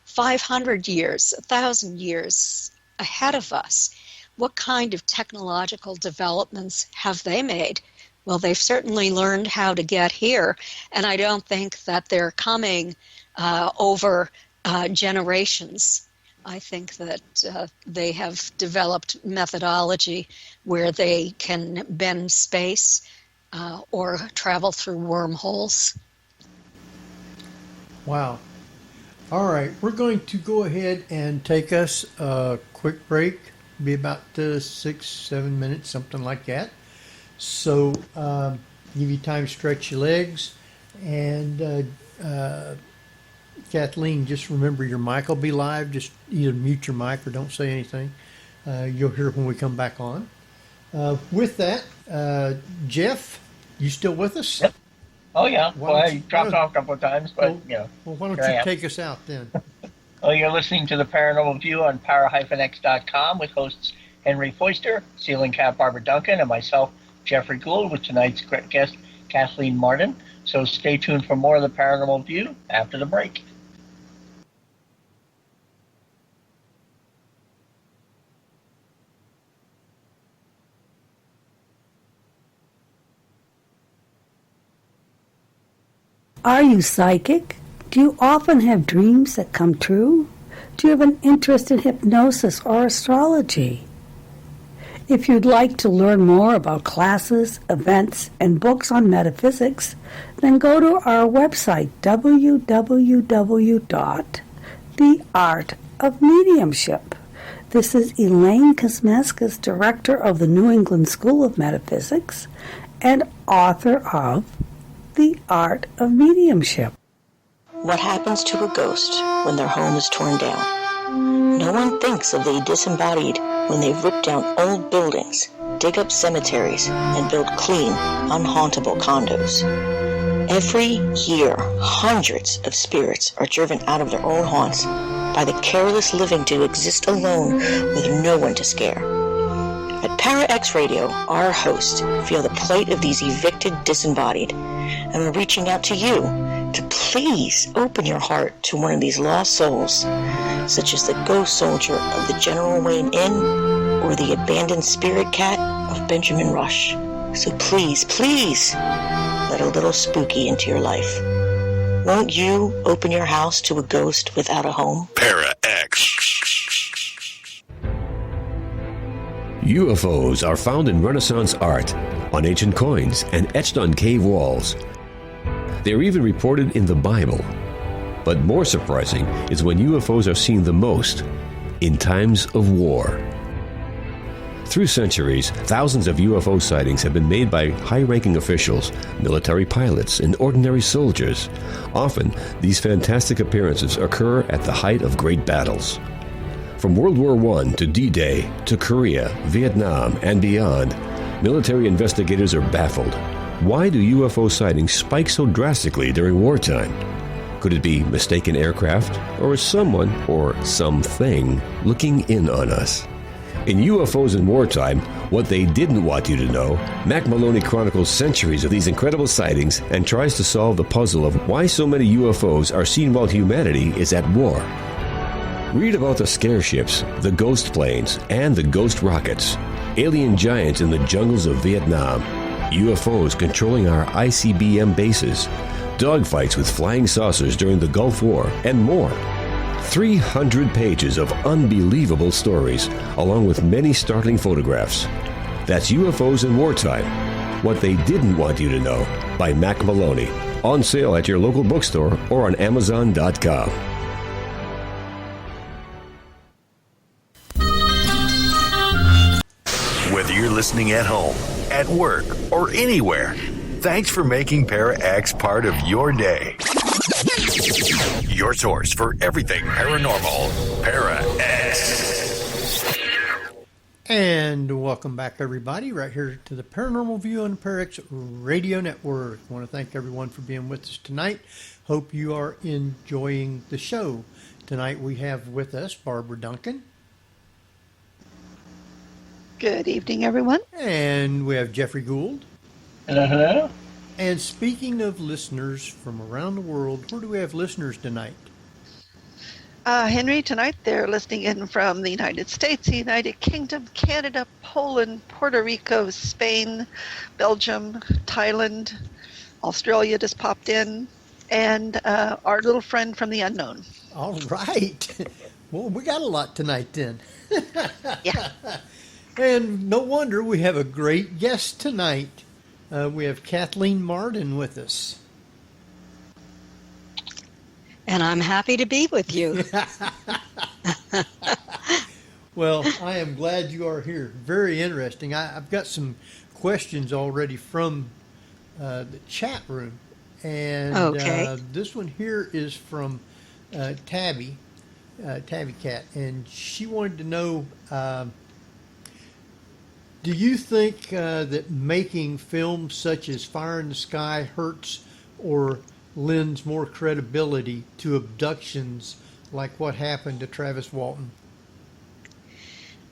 500 years, 1,000 years ahead of us, what kind of technological developments have they made? Well, they've certainly learned how to get here, and I don't think that they're coming over generations. I think that they have developed methodology where they can bend space or travel through wormholes. Wow. All right, we're going to go ahead and take us a quick break, be about 6-7 minutes, something like that. So give you time to stretch your legs. And Kathleen, just remember your mic will be live. Just either mute your mic or don't say anything. You'll hear it when we come back on. With that, Jeff, you still with us? Yep. Oh, yeah. Well, I dropped off a couple of times, but, Well, why don't you take us out then? Well, you're listening to the Paranormal View on para-x.com with hosts Henry Foister, Ceiling Cat Barbara Duncan, and myself, Jeffrey Gould, with tonight's guest, Kathleen Marden. So stay tuned for more of the Paranormal View after the break. Are you psychic? Do you often have dreams that come true? Do you have an interest in hypnosis or astrology? If you'd like to learn more about classes, events, and books on metaphysics, then go to our website, www.theartofmediumship. This is Elaine Kosmeskis, Director of the New England School of Metaphysics and author of The Art of Mediumship. What happens to a ghost when their home is torn down? No one thinks of the disembodied when they rip down old buildings, dig up cemeteries, and build clean, unhauntable condos. Every year, hundreds of spirits are driven out of their own haunts by the careless living to exist alone with no one to scare. At Para-X Radio, our hosts feel the plight of these evicted disembodied, and we're reaching out to you to please open your heart to one of these lost souls, such as the ghost soldier of the General Wayne Inn or the abandoned spirit cat of Benjamin Rush. So please, please, let a little spooky into your life. Won't you open your house to a ghost without a home? Para-X. UFOs are found in Renaissance art, on ancient coins, and etched on cave walls. They are even reported in the Bible. But more surprising is when UFOs are seen the most, in times of war. Through centuries, thousands of UFO sightings have been made by high-ranking officials, military pilots, and ordinary soldiers. Often, these fantastic appearances occur at the height of great battles. From World War I to D-Day to Korea, Vietnam, and beyond, military investigators are baffled. Why do UFO sightings spike so drastically during wartime? Could it be mistaken aircraft, or is someone or something looking in on us? In UFOs in Wartime, What They Didn't Want You to Know, Mac Maloney chronicles centuries of these incredible sightings and tries to solve the puzzle of why so many UFOs are seen while humanity is at war. Read about the scare ships, the ghost planes, and the ghost rockets, alien giants in the jungles of Vietnam, UFOs controlling our ICBM bases, dogfights with flying saucers during the Gulf War, and more. 300 pages of unbelievable stories, along with many startling photographs. That's UFOs in Wartime, What They Didn't Want You to Know, by Mac Maloney. On sale at your local bookstore or on Amazon.com. Whether you're listening at home, at work, or anywhere, thanks for making Para-X part of your day. Your source for everything paranormal, Para-X. And welcome back, everybody, right here to the Paranormal View on the Para-X Radio Network. I want to thank everyone for being with us tonight. Hope you are enjoying the show. Tonight we have with us Barbara Duncan. Good evening, everyone. And we have Jeffrey Gould. Hello, hello. And speaking of listeners from around the world, where do we have listeners tonight? Henry, tonight they're listening in from the United States, the United Kingdom, Canada, Poland, Puerto Rico, Spain, Belgium, Thailand, Australia just popped in, and our little friend from the unknown. All right. Well, we got a lot tonight then. Yeah. And no wonder we have a great guest tonight. We have Kathleen Marden with us. And I'm happy to be with you. Well, I am glad you are here. Very interesting. I've got some questions already from the chat room. And okay. This one here is from Tabby Cat. And she wanted to know, do you think that making films such as Fire in the Sky hurts or lends more credibility to abductions like what happened to Travis Walton?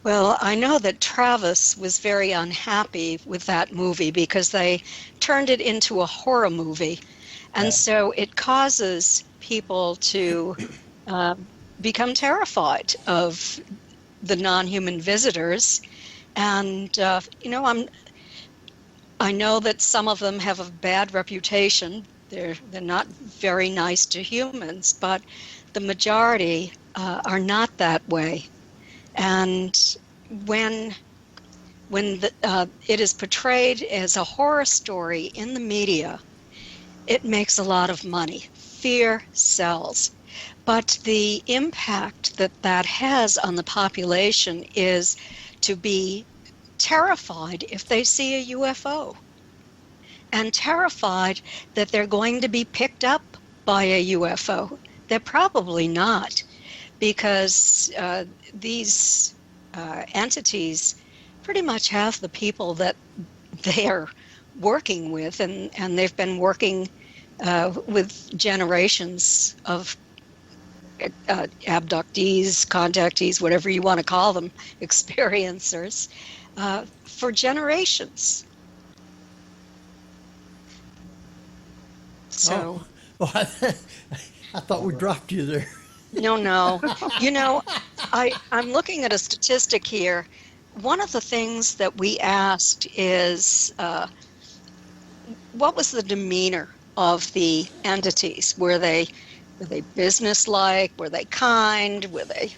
Well, I know that Travis was very unhappy with that movie because they turned it into a horror movie. And so it causes people to become terrified of the non-human visitors. And, I know that some of them have a bad reputation. They're not very nice to humans, but the majority are not that way. And when it is portrayed as a horror story in the media, it makes a lot of money. Fear sells. But the impact that has on the population is to be terrified if they see a UFO, and terrified that they're going to be picked up by a UFO. They're probably not, because these entities pretty much have the people that they are working with, and they've been working with generations of abductees, contactees, whatever you want to call them, experiencers, for generations. So, I thought we dropped you there. No. I'm looking at a statistic here. One of the things that we asked is, what was the demeanor of the entities? Were they businesslike? Were they kind? Were they,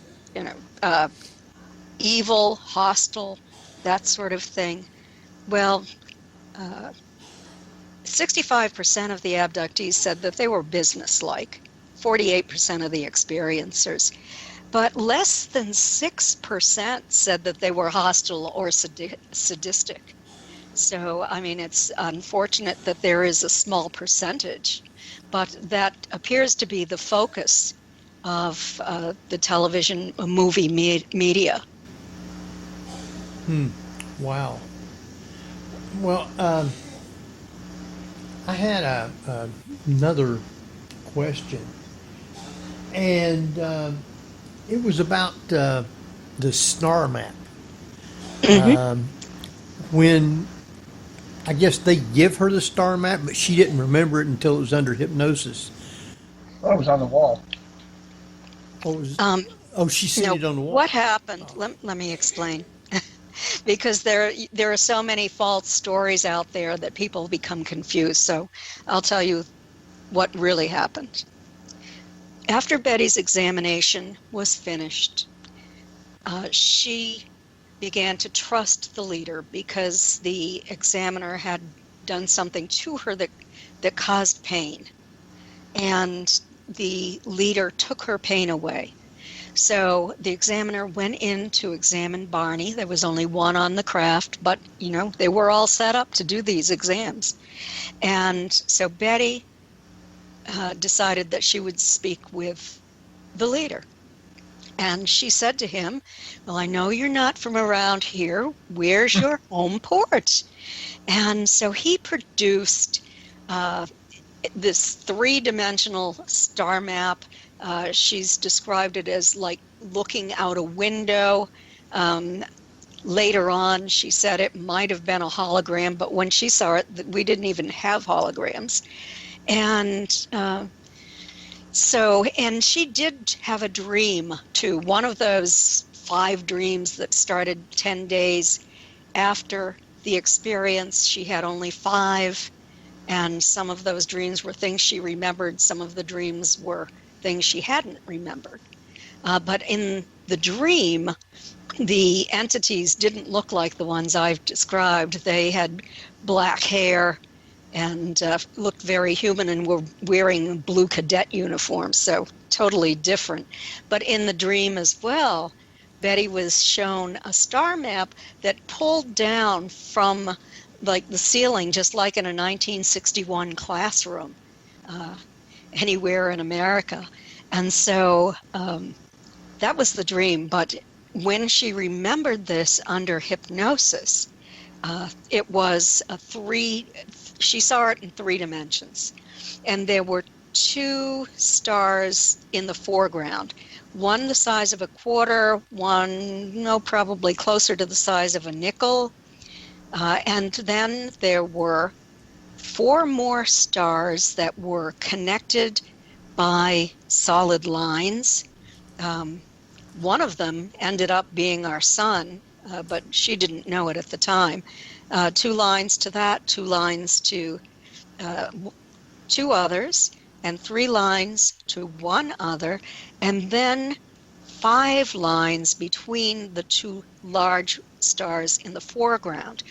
evil, hostile, that sort of thing? Well, 65% of the abductees said that they were businesslike. 48% of the experiencers. but less than 6% said that they were hostile or sadistic. So, I mean, it's unfortunate that there is a small percentage, but that appears to be the focus of the television movie media. Wow. Well, I had another question, and it was about the star map. When I guess they give her the star map, but she didn't remember it until it was under hypnosis. Oh, it was on the wall. She's seen it on the wall. What happened? Let me explain. Because there are so many false stories out there that people become confused. So I'll tell you what really happened. After Betty's examination was finished, she began to trust the leader because the examiner had done something to her that caused pain. And the leader took her pain away. So the examiner went in to examine Barney. There was only one on the craft, but, they were all set up to do these exams. And so Betty decided that she would speak with the leader. And she said to him, well, I know you're not from around here. Where's your home port? And so he produced this three-dimensional star map. She's described it as like looking out a window. Later on, she said it might have been a hologram, but when she saw it, we didn't even have holograms. And and she did have a dream too. One of those 5 dreams that started 10 days after the experience. She had only 5, and some of those dreams were things she remembered. Some of the dreams were things she hadn't remembered. But in the dream, the entities didn't look like the ones I've described. They had black hair and looked very human and were wearing blue cadet uniforms, so totally different. But in the dream as well, Betty was shown a star map that pulled down from like the ceiling, just like in a 1961 classroom anywhere in America. And so that was the dream. But when she remembered this under hypnosis, it was she saw it in 3 dimensions. And there were 2 stars in the foreground. One the size of a quarter, one, probably closer to the size of a nickel. And then there were 4 more stars that were connected by solid lines. One of them ended up being our sun, but she didn't know it at the time. 2 lines to that, 2 lines to 2 others, and 3 lines to 1 other, and then 5 lines between the 2 large stars in the foreground.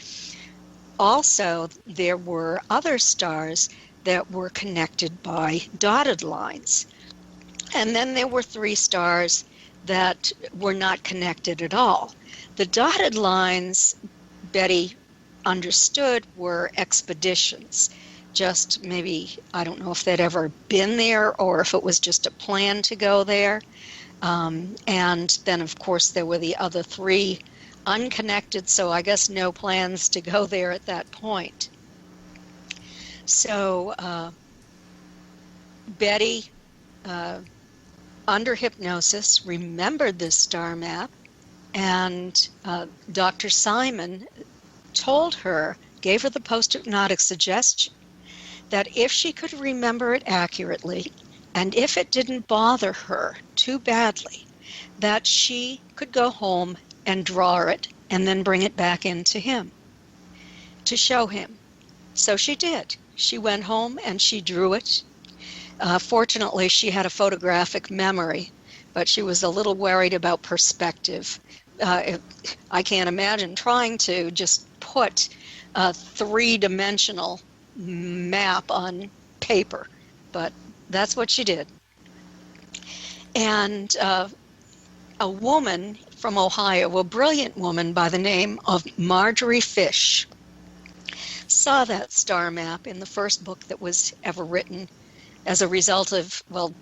Also, there were other stars that were connected by dotted lines. And then there were 3 stars that were not connected at all. The dotted lines, Betty understood, were expeditions. Just maybe, I don't know if they'd ever been there or if it was just a plan to go there. And then, of course, there were the other 3 unconnected, so I guess no plans to go there at that point. So Betty, under hypnosis, remembered this star map, and Dr. Simon told her, gave her the post-hypnotic suggestion that if she could remember it accurately, and if it didn't bother her too badly, that she could go home and draw it and then bring it back into him to show him. So she did. She went home and she drew it. Fortunately, she had a photographic memory, but she was a little worried about perspective. I can't imagine trying to just put a 3-dimensional map on paper, but that's what she did. And a woman from Ohio, a brilliant woman by the name of Marjorie Fish, saw that star map in the first book that was ever written as a result of, well,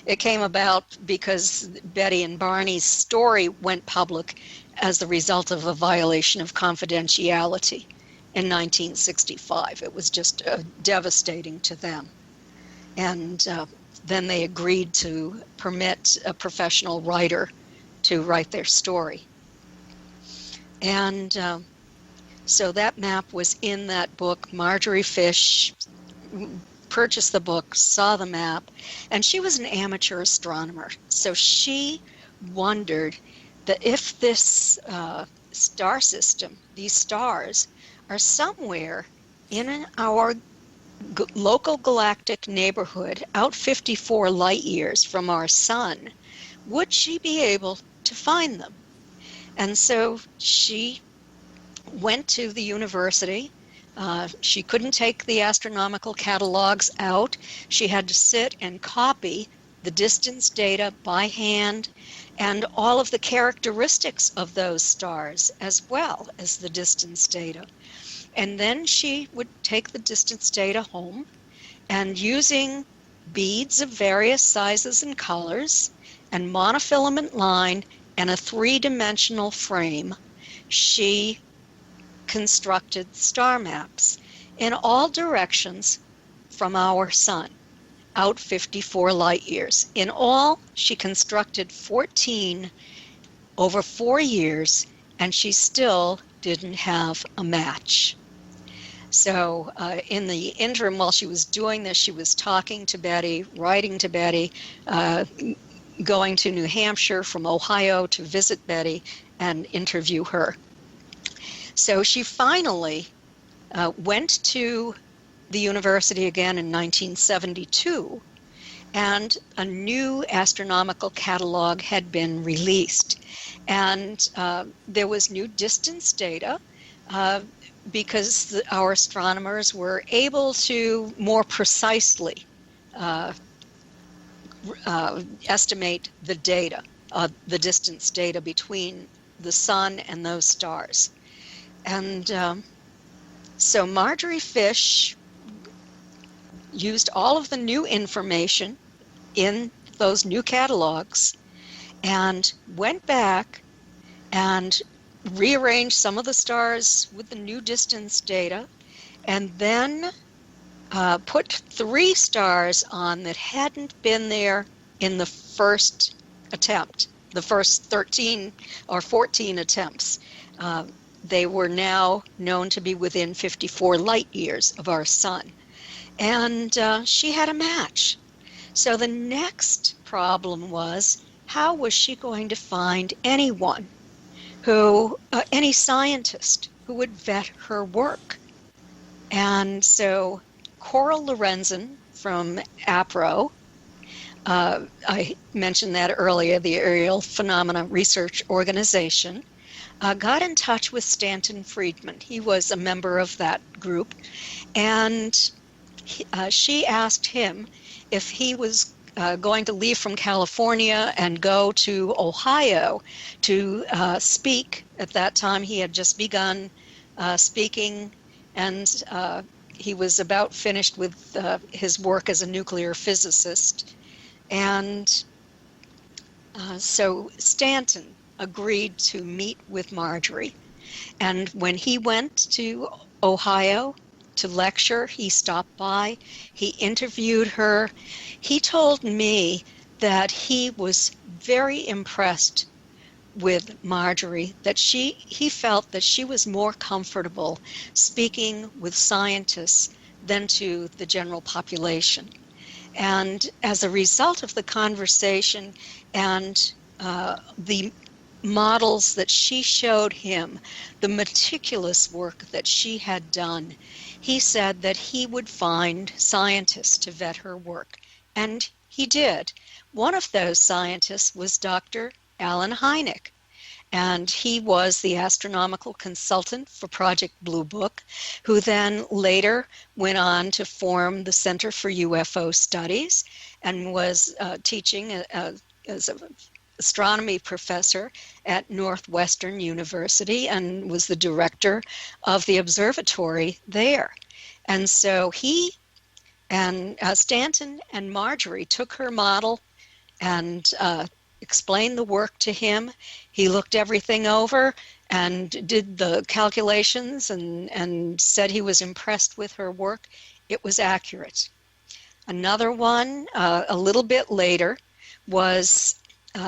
it came about because Betty and Barney's story went public as the result of a violation of confidentiality in 1965. It was just devastating to them. And then they agreed to permit a professional writer to write their story. And so that map was in that book. Marjorie Fish purchased the book, saw the map, and she was an amateur astronomer. So she wondered that if this star system, these stars, are somewhere in our local galactic neighborhood, out 54 light years from our sun, would she be able to find them? And so she went to the university. She couldn't take the astronomical catalogs out. She had to sit and copy the distance data by hand and all of the characteristics of those stars as well as the distance data. And then she would take the distance data home, and using beads of various sizes and colors and monofilament line and a three-dimensional frame, she constructed star maps in all directions from our sun, out 54 light years. In all, she constructed 14 over 4 years, and she still didn't have a match. So in the interim, while she was doing this, she was talking to Betty, writing to Betty, going to New Hampshire from Ohio to visit Betty and interview her. So she finally went to the university again in 1972, and a new astronomical catalog had been released. And there was new distance data because our astronomers were able to more precisely estimate the data, the distance data between the sun and those stars. And so Marjorie Fish used all of the new information in those new catalogs and went back and rearranged some of the stars with the new distance data, and then put 3 stars on that hadn't been there in the first attempt, the first 13 or 14 attempts. They were now known to be within 54 light years of our sun. And she had a match. So the next problem was, how was she going to find anyone who, any scientist who would vet her work? And so Coral Lorenzen from APRO, I mentioned that earlier, the Aerial Phenomena Research Organization, got in touch with Stanton Friedman. He was a member of that group, and she asked him if he was going to leave from California and go to Ohio to speak. At that time, he had just begun speaking, and he was about finished with his work as a nuclear physicist. And so Stanton agreed to meet with Marjorie. And when he went to Ohio to lecture, he stopped by, he interviewed her. He told me that he was very impressed with Marjorie, that he felt that she was more comfortable speaking with scientists than to the general population. And as a result of the conversation and the models that she showed him, the meticulous work that she had done, he said that he would find scientists to vet her work. And he did. One of those scientists was Dr. Alan Hynek, and he was the astronomical consultant for Project Blue Book, who then later went on to form the Center for UFO Studies and was teaching as a astronomy professor at Northwestern University and was the director of the observatory there. And so he and Stanton and Marjorie took her model and explained the work to him. He looked everything over and did the calculations and said he was impressed with her work. It was accurate. Another one, a little bit later, was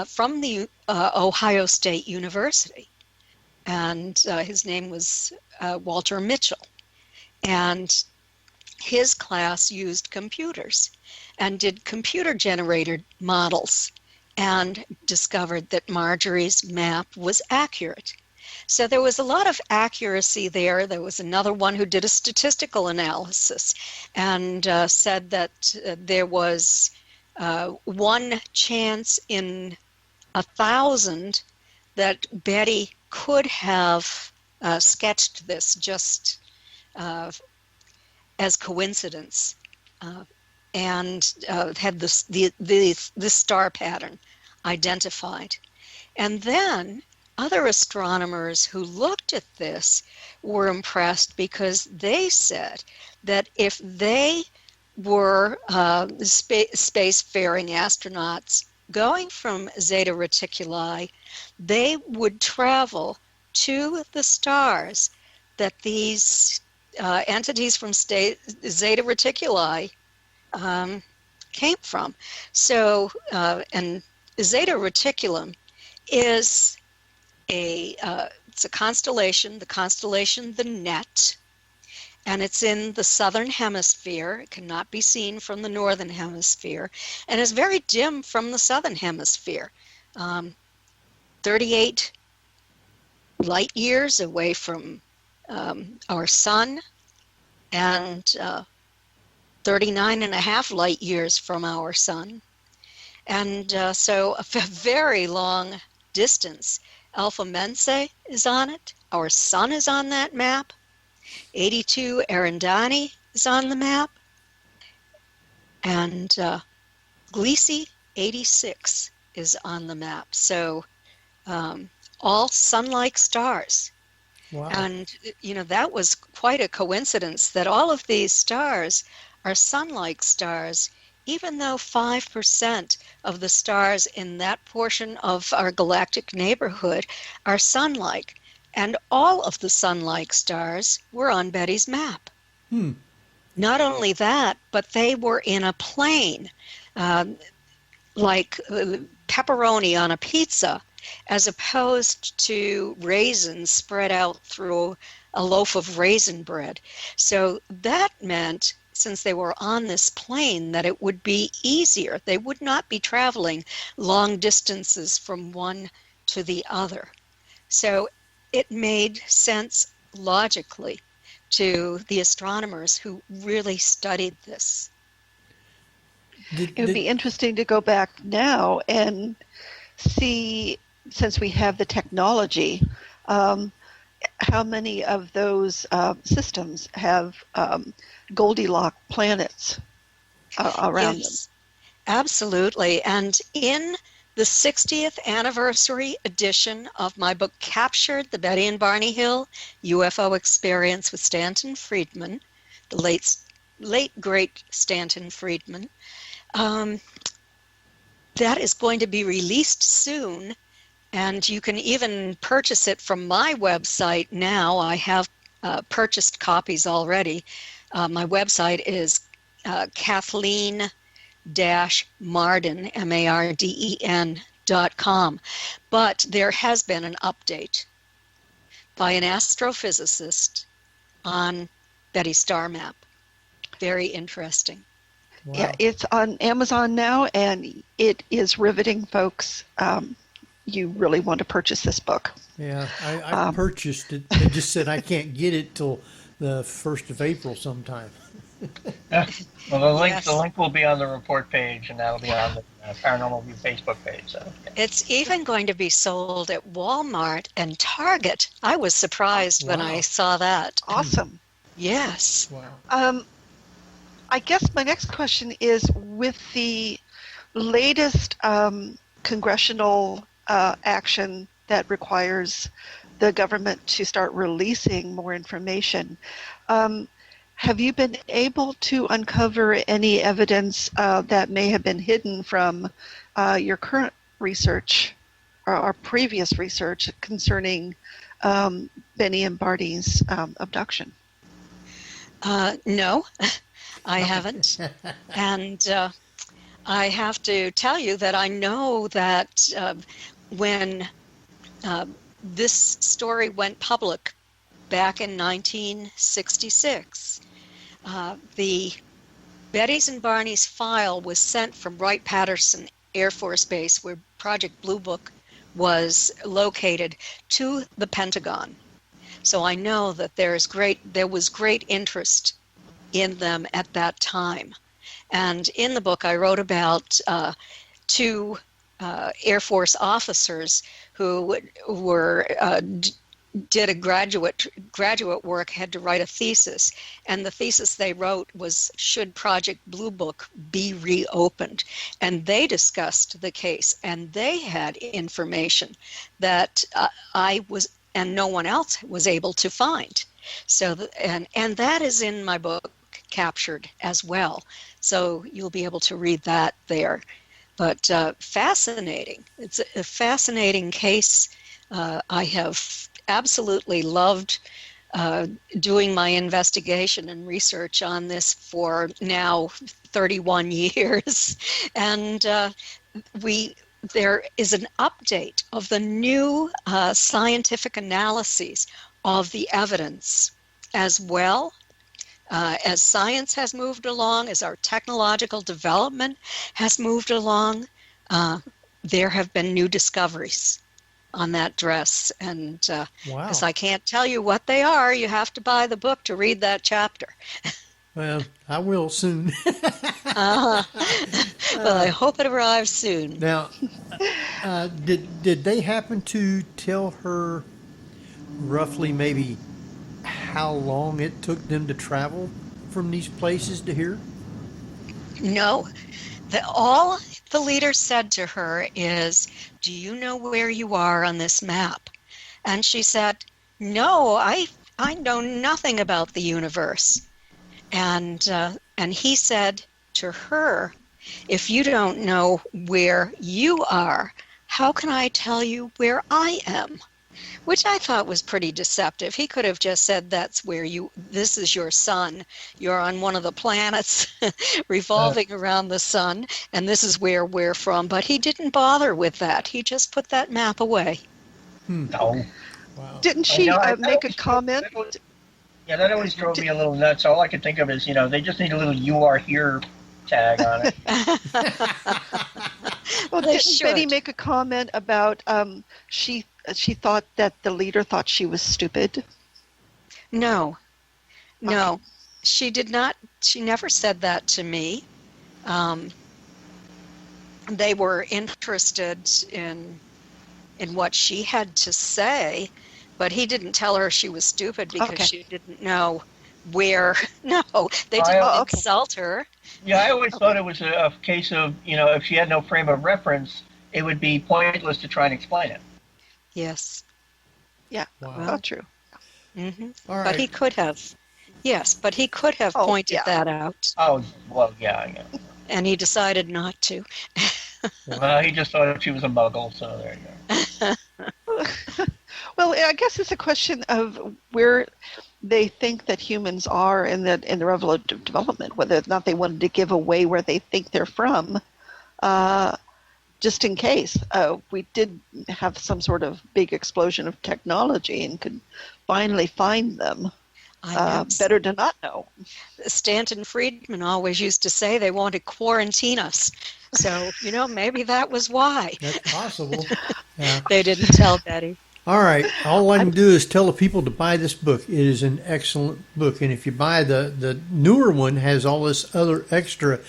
from the Ohio State University, and his name was Walter Mitchell. And his class used computers and did computer-generated models and discovered that Marjorie's map was accurate. So there was a lot of accuracy there. There was another one who did a statistical analysis and said that there was one chance in 1,000 that Betty could have sketched this just as coincidence, and had the star pattern identified. And then other astronomers who looked at this were impressed because they said that if they were spacefaring astronauts going from Zeta Reticuli, they would travel to the stars that these entities from Zeta Reticuli came from. So, and Zeta Reticulum is it's a constellation, the constellation the Net, and it's in the southern hemisphere. It cannot be seen from the northern hemisphere, and is very dim from the southern hemisphere. 38 light years away from our sun, and 39 and a half light years from our sun. And so a very long distance. Alpha Mensae is on it. Our sun is on that map. 82 Eridani is on the map. And Gliese 86 is on the map. So all sun-like stars. Wow. And, you know, that was quite a coincidence that all of these stars are sun-like stars, even though 5% of the stars in that portion of our galactic neighborhood are sun-like. And all of the sun-like stars were on Betty's map. Not only that, but they were in a plane, like pepperoni on a pizza, as opposed to raisins spread out through a loaf of raisin bread. So that meant, since they were on this plane, that it would be easier. They would not be traveling long distances from one to the other. So it made sense logically to the astronomers who really studied this. It would be interesting to go back now and see, since we have the technology, how many of those systems have Goldilocks planets around them. Absolutely. And in the 60th anniversary edition of my book, Captured, the Betty and Barney Hill UFO Experience with Stanton Friedman, the late great Stanton Friedman, that is going to be released soon, and you can even purchase it from my website now. I have purchased copies already. My website is Kathleen-Marden, MARDEN.com. But there has been an update by an astrophysicist on Betty's star map. Very interesting. Wow. Yeah, it's on Amazon now, and it is riveting, folks. You really want to purchase this book. Yeah, I purchased it. They just said I can't get it till the 1st of April sometime. Well, the link will be on the report page, and that'll be on the Paranormal View Facebook page. So yeah. It's even going to be sold at Walmart and Target. I was surprised when I saw that. Awesome. Yes. Wow. I guess my next question is, with the latest congressional action that requires the government to start releasing more information. Have you been able to uncover any evidence that may have been hidden from your current research or previous research concerning Benny and Barney's abduction? No, I haven't. And I have to tell you that I know that when this story went public back in 1966, the Betty's and Barney's file was sent from Wright-Patterson Air Force Base, where Project Blue Book was located, to the Pentagon. So I know that there was great interest in them at that time. And in the book, I wrote about two Air Force officers who were did a graduate work, had to write a thesis, and the thesis they wrote was, should Project Blue Book be reopened? And they discussed the case, and they had information that I was, and no one else was able to find. So, and that is in my book, captured as well. So you'll be able to read that there. But fascinating. It's a fascinating case. I have absolutely loved doing my investigation and research on this for now 31 years. And there is an update of the new scientific analyses of the evidence as well. As science has moved along, as our technological development has moved along, there have been new discoveries on that dress. And because I can't tell you what they are, you have to buy the book to read that chapter. Well, I will soon. Well, I hope it arrives soon. Now, did they happen to tell her roughly maybe how long it took them to travel from these places to here? No. All the leader said to her is, do you know where you are on this map? And she said, no, I know nothing about the universe. And he said to her, if you don't know where you are, how can I tell you where I am? Which I thought was pretty deceptive. He could have just said, that's where this is your sun. You're on one of the planets revolving around the sun, and this is where we're from. But he didn't bother with that. He just put that map away. No. Wow. Didn't she make a comment? Yeah, that always drove me a little nuts. All I could think of is, they just need a little "you are here" tag on it. Well, didn't Betty make a comment about she thought that the leader thought she was stupid? No, she did not. She never said that to me. They were interested in what she had to say, but he didn't tell her she was stupid because she didn't know where. No, they didn't insult her. Yeah, I always thought it was a case of, if she had no frame of reference, it would be pointless to try and explain it. Yes. Yeah, well, true. Mm-hmm. All right. But he could have. Yes, but he could have pointed that out. Oh, well, yeah. And he decided not to. Well, he just thought she was a muggle, so there you go. Well, I guess it's a question of where they think that humans are in the evolutive development, whether or not they wanted to give away where they think they're from, just in case. We did have some sort of big explosion of technology and could finally find them. Better to not know. Stanton Friedman always used to say they want to quarantine us. So, maybe that was why. That's possible. Yeah. They didn't tell Betty. All right. All I can do is tell the people to buy this book. It is an excellent book. And if you buy the newer one, has all this other extra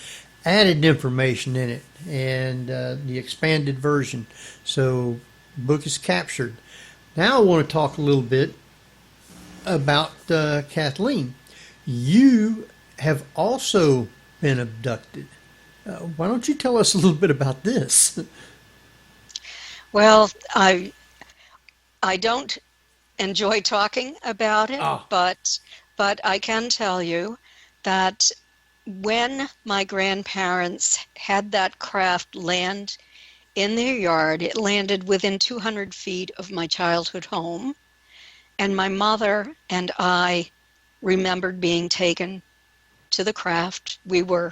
added information in it and the expanded version. So the book is captured. Now I want to talk a little bit about Kathleen. You have also been abducted. Why don't you tell us a little bit about this? Well, I don't enjoy talking about it, but I can tell you that when my grandparents had that craft land in their yard, it landed within 200 feet of my childhood home, and my mother and I remembered being taken to the craft. We were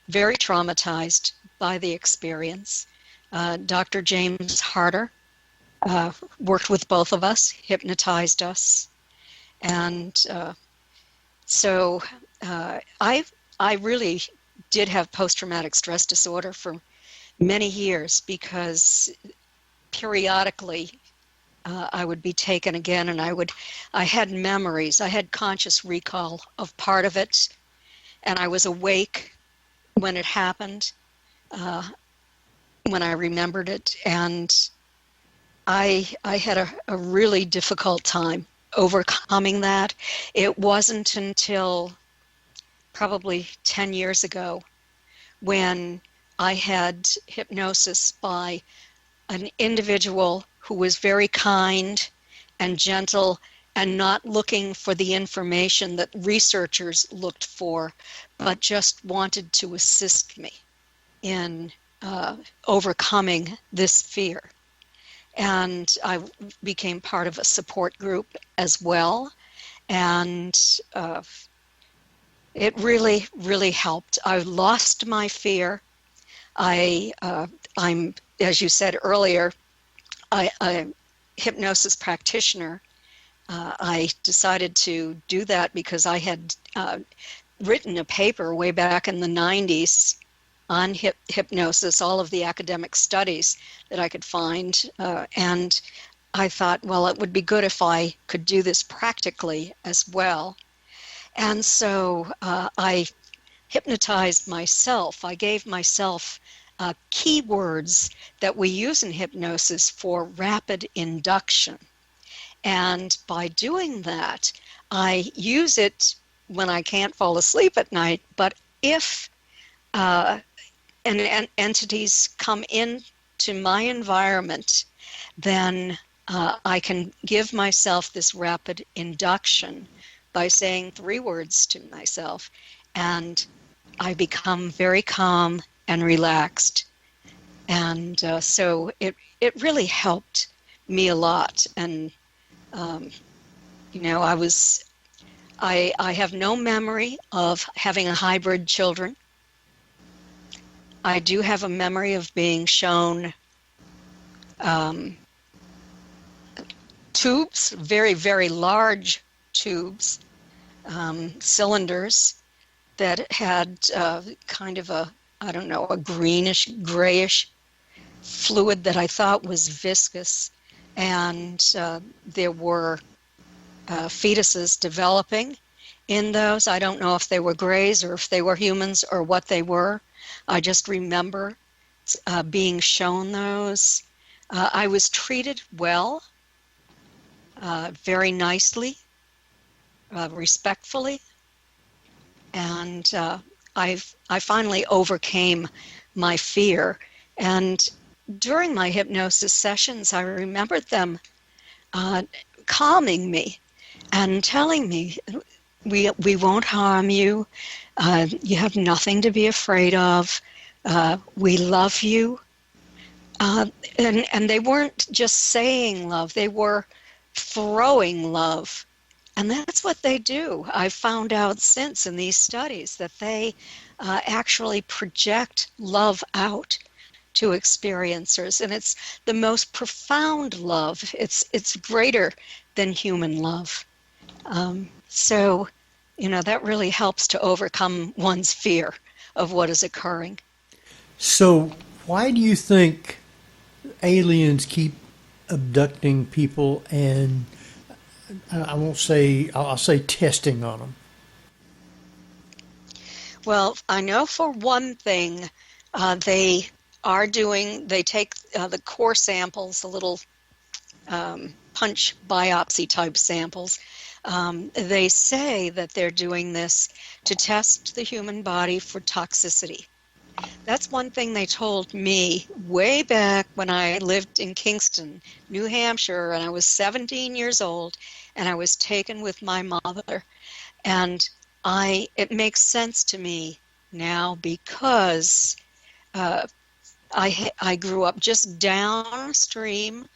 very traumatized by the experience. Dr. James Harder worked with both of us, hypnotized us, and so I really did have post-traumatic stress disorder for many years, because periodically I would be taken again, and I had memories. I had conscious recall of part of it, and I was awake when it happened, when I remembered it, and I had a really difficult time overcoming that. It wasn't until probably 10 years ago when I had hypnosis by an individual who was very kind and gentle and not looking for the information that researchers looked for, but just wanted to assist me in overcoming this fear. And I became part of a support group as well, and it really, really helped. I lost my fear. I'm, as you said earlier, I'm a hypnosis practitioner. I decided to do that because I had written a paper way back in the 90s on hypnosis, all of the academic studies that I could find, and I thought, well, it would be good if I could do this practically as well. And so I hypnotized myself. I gave myself keywords that we use in hypnosis for rapid induction. And by doing that, I use it when I can't fall asleep at night, but if entities come into my environment, then I can give myself this rapid induction by saying 3 words to myself, and I become very calm and relaxed. And so it really helped me a lot. And you know, I have no memory of having a hybrid children. I do have a memory of being shown tubes, very, very large tubes, cylinders that had kind of a, I don't know, a greenish, grayish fluid that I thought was viscous. And there were fetuses developing in those. I don't know if they were grays or if they were humans or what they were. I just remember being shown those. I was treated well, very nicely, respectfully, and I finally overcame my fear. And during my hypnosis sessions, I remembered them calming me and telling me, we won't harm you. You have nothing to be afraid of. We love you. And they weren't just saying love, they were throwing love. And that's what they do. I found out since in these studies that they actually project love out to experiencers. And it's the most profound love. It's greater than human love. So, you know, that really helps to overcome one's fear of what is occurring. So why do you think aliens keep abducting people and I'll say testing on them? Well, I know for one thing, they take the core samples, the little punch biopsy type samples. They say that they're doing this to test the human body for toxicity. That's one thing they told me way back when I lived in Kingston, New Hampshire, and I was 17 years old, and I was taken with my mother. And it makes sense to me now because I grew up just downstream,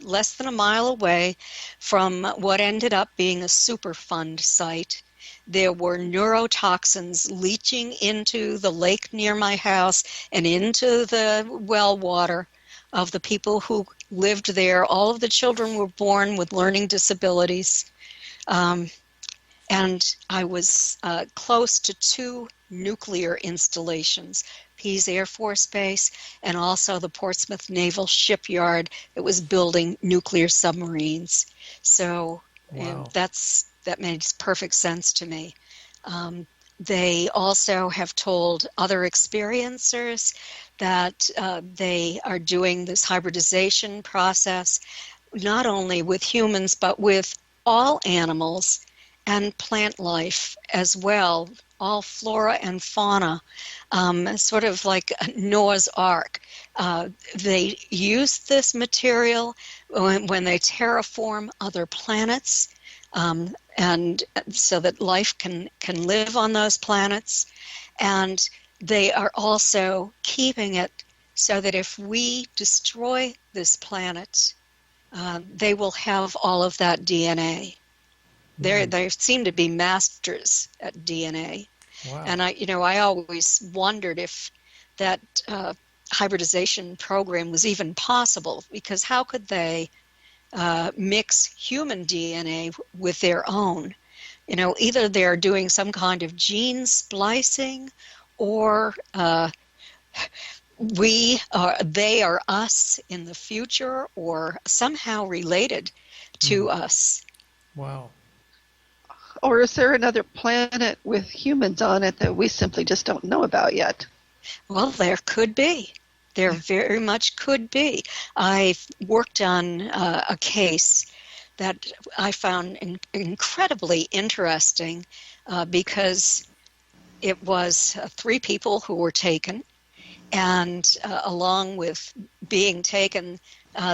less than a mile away from what ended up being a Superfund site. There were neurotoxins leaching into the lake near my house and into the well water of the people who lived there. All of the children were born with learning disabilities. And I was close to 2 nuclear installations, Pease Air Force Base and also the Portsmouth Naval Shipyard that was building nuclear submarines. So Wow. that makes perfect sense to me. They also have told other experiencers that they are doing this hybridization process, not only with humans, but with all animals and plant life as well, all flora and fauna, sort of like Noah's Ark. They use this material when they terraform other planets, and so that life can live on those planets. And they are also keeping it so that if we destroy this planet, they will have all of that DNA. They seem to be masters at DNA. Wow. And I always wondered if that hybridization program was even possible, because how could they mix human DNA with their own? Either they're doing some kind of gene splicing, or they are us in the future, or somehow related to us. Wow. Or is there another planet with humans on it that we simply just don't know about yet? Well, there could be. There very much could be. I've worked on a case that I found incredibly interesting because it was 3 people who were taken, and along with being taken,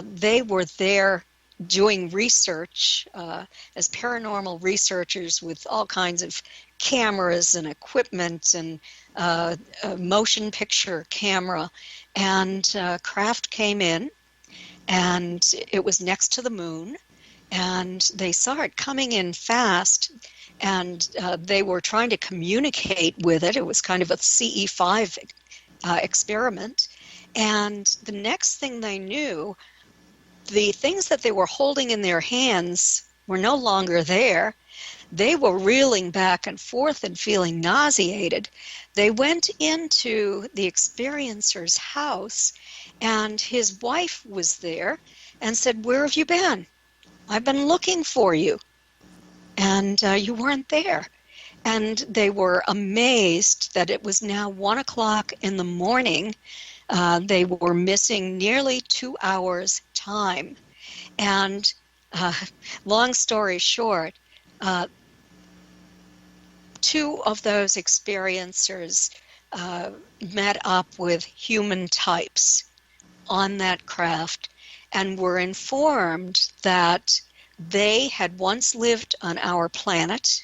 they were there doing research as paranormal researchers with all kinds of cameras and equipment and a motion picture camera. And craft came in, and it was next to the moon, and they saw it coming in fast, and they were trying to communicate with it. It was kind of a CE5 experiment. And the next thing they knew, the things that they were holding in their hands were no longer there. They were reeling back and forth and feeling nauseated. They went into the experiencer's house, and his wife was there and said, "Where have you been? I've been looking for you, and you weren't there." And they were amazed that it was now 1 o'clock in the morning. They were missing nearly 2 hours time. And long story short, 2 of those experiencers met up with human types on that craft and were informed that they had once lived on our planet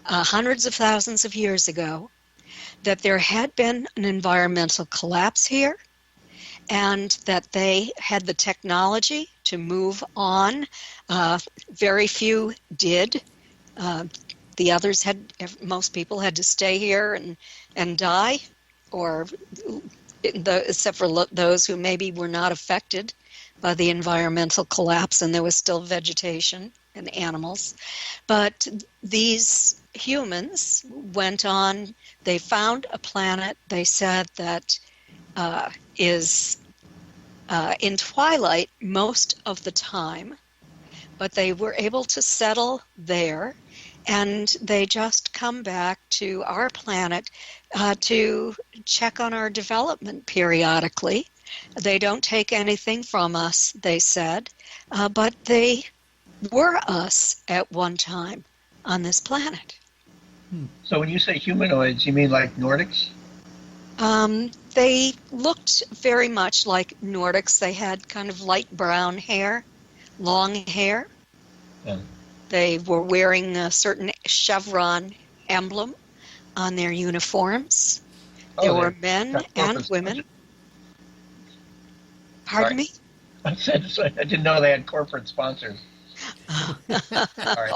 hundreds of thousands of years ago, that there had been an environmental collapse here, and that they had the technology to move on. Very few did. The others most people had to stay here and die, or except for those who maybe were not affected by the environmental collapse, and there was still vegetation and animals. But these humans went on. They found a planet, they said, that is in twilight most of the time, but they were able to settle there, and they just come back to our planet to check on our development periodically. They don't take anything from us, they said, but they were us at one time on this planet. So when you say humanoids, you mean like Nordics? They looked very much like Nordics. They had kind of light brown hair, long hair. Yeah. They were wearing a certain chevron emblem on their uniforms. There were men and women. Pardon me? I said I didn't know they had corporate sponsors. Sorry.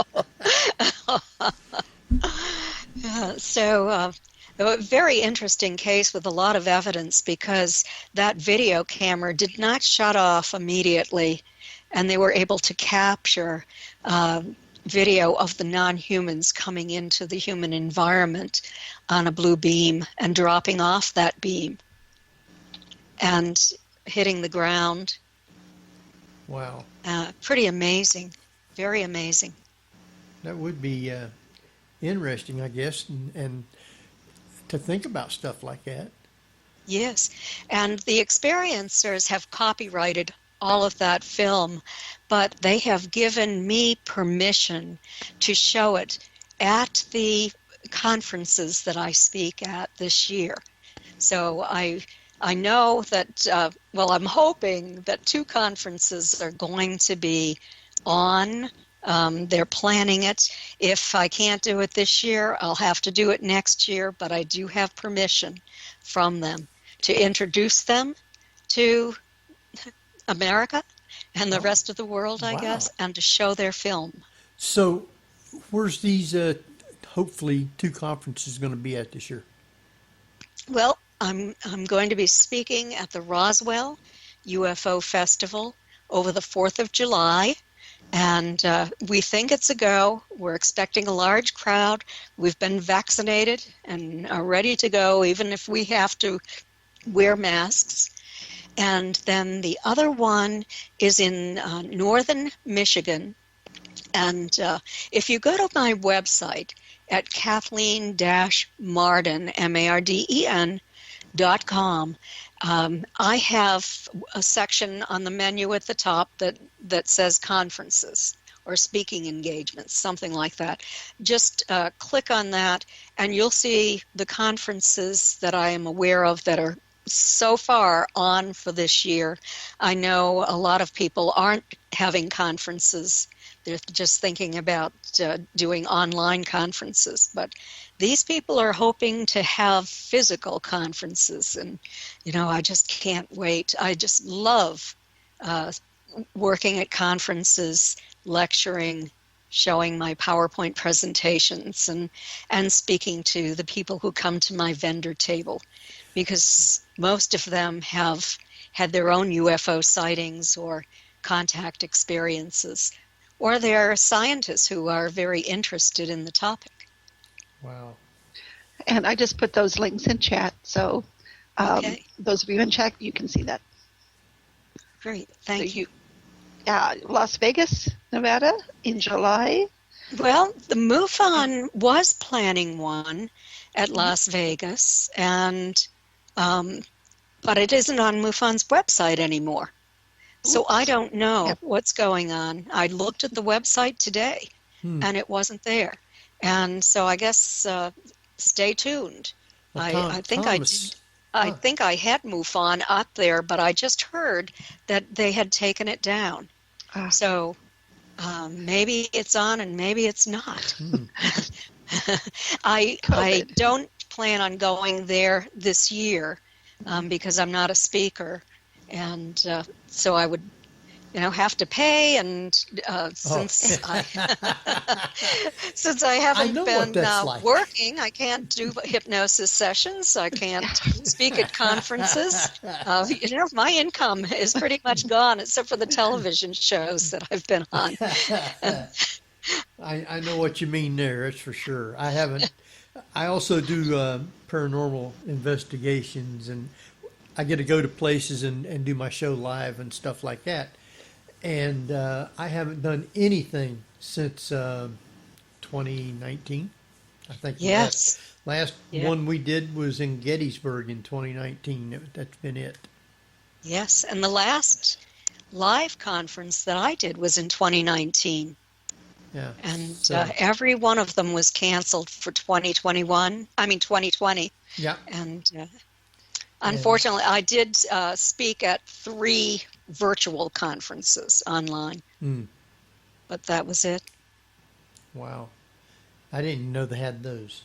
So a very interesting case with a lot of evidence, because that video camera did not shut off immediately, and they were able to capture video of the non-humans coming into the human environment on a blue beam and dropping off that beam and hitting the ground. Wow. Pretty amazing. Very amazing. That would be interesting, I guess, and to think about stuff like that. Yes. And the experiencers have copyrighted all of that film, but they have given me permission to show it at the conferences that I speak at this year. So I know that, I'm hoping that 2 conferences are going to be on. They're planning it. If I can't do it this year, I'll have to do it next year, but I do have permission from them to introduce them to America and the rest of the world, I guess, and to show their film. So where's these, hopefully, 2 conferences going to be at this year? Well, I'm going to be speaking at the Roswell UFO Festival over the 4th of July, and we think it's a go. We're expecting a large crowd. We've been vaccinated and are ready to go, even if we have to wear masks. And then the other one is in northern Michigan. And if you go to my website at Kathleen-Marden, MARDEN.com, I have a section on the menu at the top that says conferences or speaking engagements, something like that. Just click on that and you'll see the conferences that I am aware of that are so far on for this year. I know a lot of people aren't having conferences. They're just thinking about doing online conferences. But these people are hoping to have physical conferences. And, I just can't wait. I just love working at conferences, lecturing, showing my PowerPoint presentations, and speaking to the people who come to my vendor table, because most of them have had their own UFO sightings or contact experiences, or they're scientists who are very interested in the topic. Wow. And I just put those links in chat, so those of you in chat, you can see that. Great, thank you. Las Vegas, Nevada, in July. Well, the MUFON was planning one at Las Vegas, and but it isn't on MUFON's website anymore. So I don't know what's going on. I looked at the website today, and it wasn't there. And so I guess stay tuned. Well, I think I had MUFON up there, but I just heard that they had taken it down. So maybe it's on and maybe it's not. I don't plan on going there this year because I'm not a speaker, and so I would have to pay, and since I haven't been working, I can't do hypnosis sessions. I can't speak at conferences. My income is pretty much gone, except for the television shows that I've been on. I know what you mean there. That's for sure. I haven't. I also do paranormal investigations, and I get to go to places and do my show live and stuff like that. And I haven't done anything since 2019. I think last one we did was in Gettysburg in 2019. That's been it. Yes, and the last live conference that I did was in 2019. Yeah. And every one of them was canceled for 2020. Yeah. And Unfortunately, I did speak at 3 virtual conferences online, but that was it. Wow. I didn't know they had those.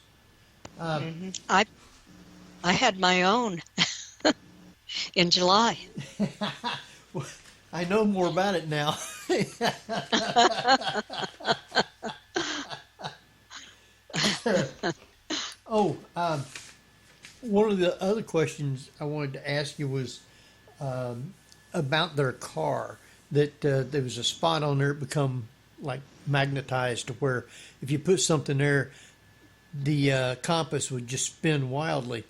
I had my own in July. I know more about it now. One of the other questions I wanted to ask you was about their car. That there was a spot on there that become like magnetized to where if you put something there, the compass would just spin wildly.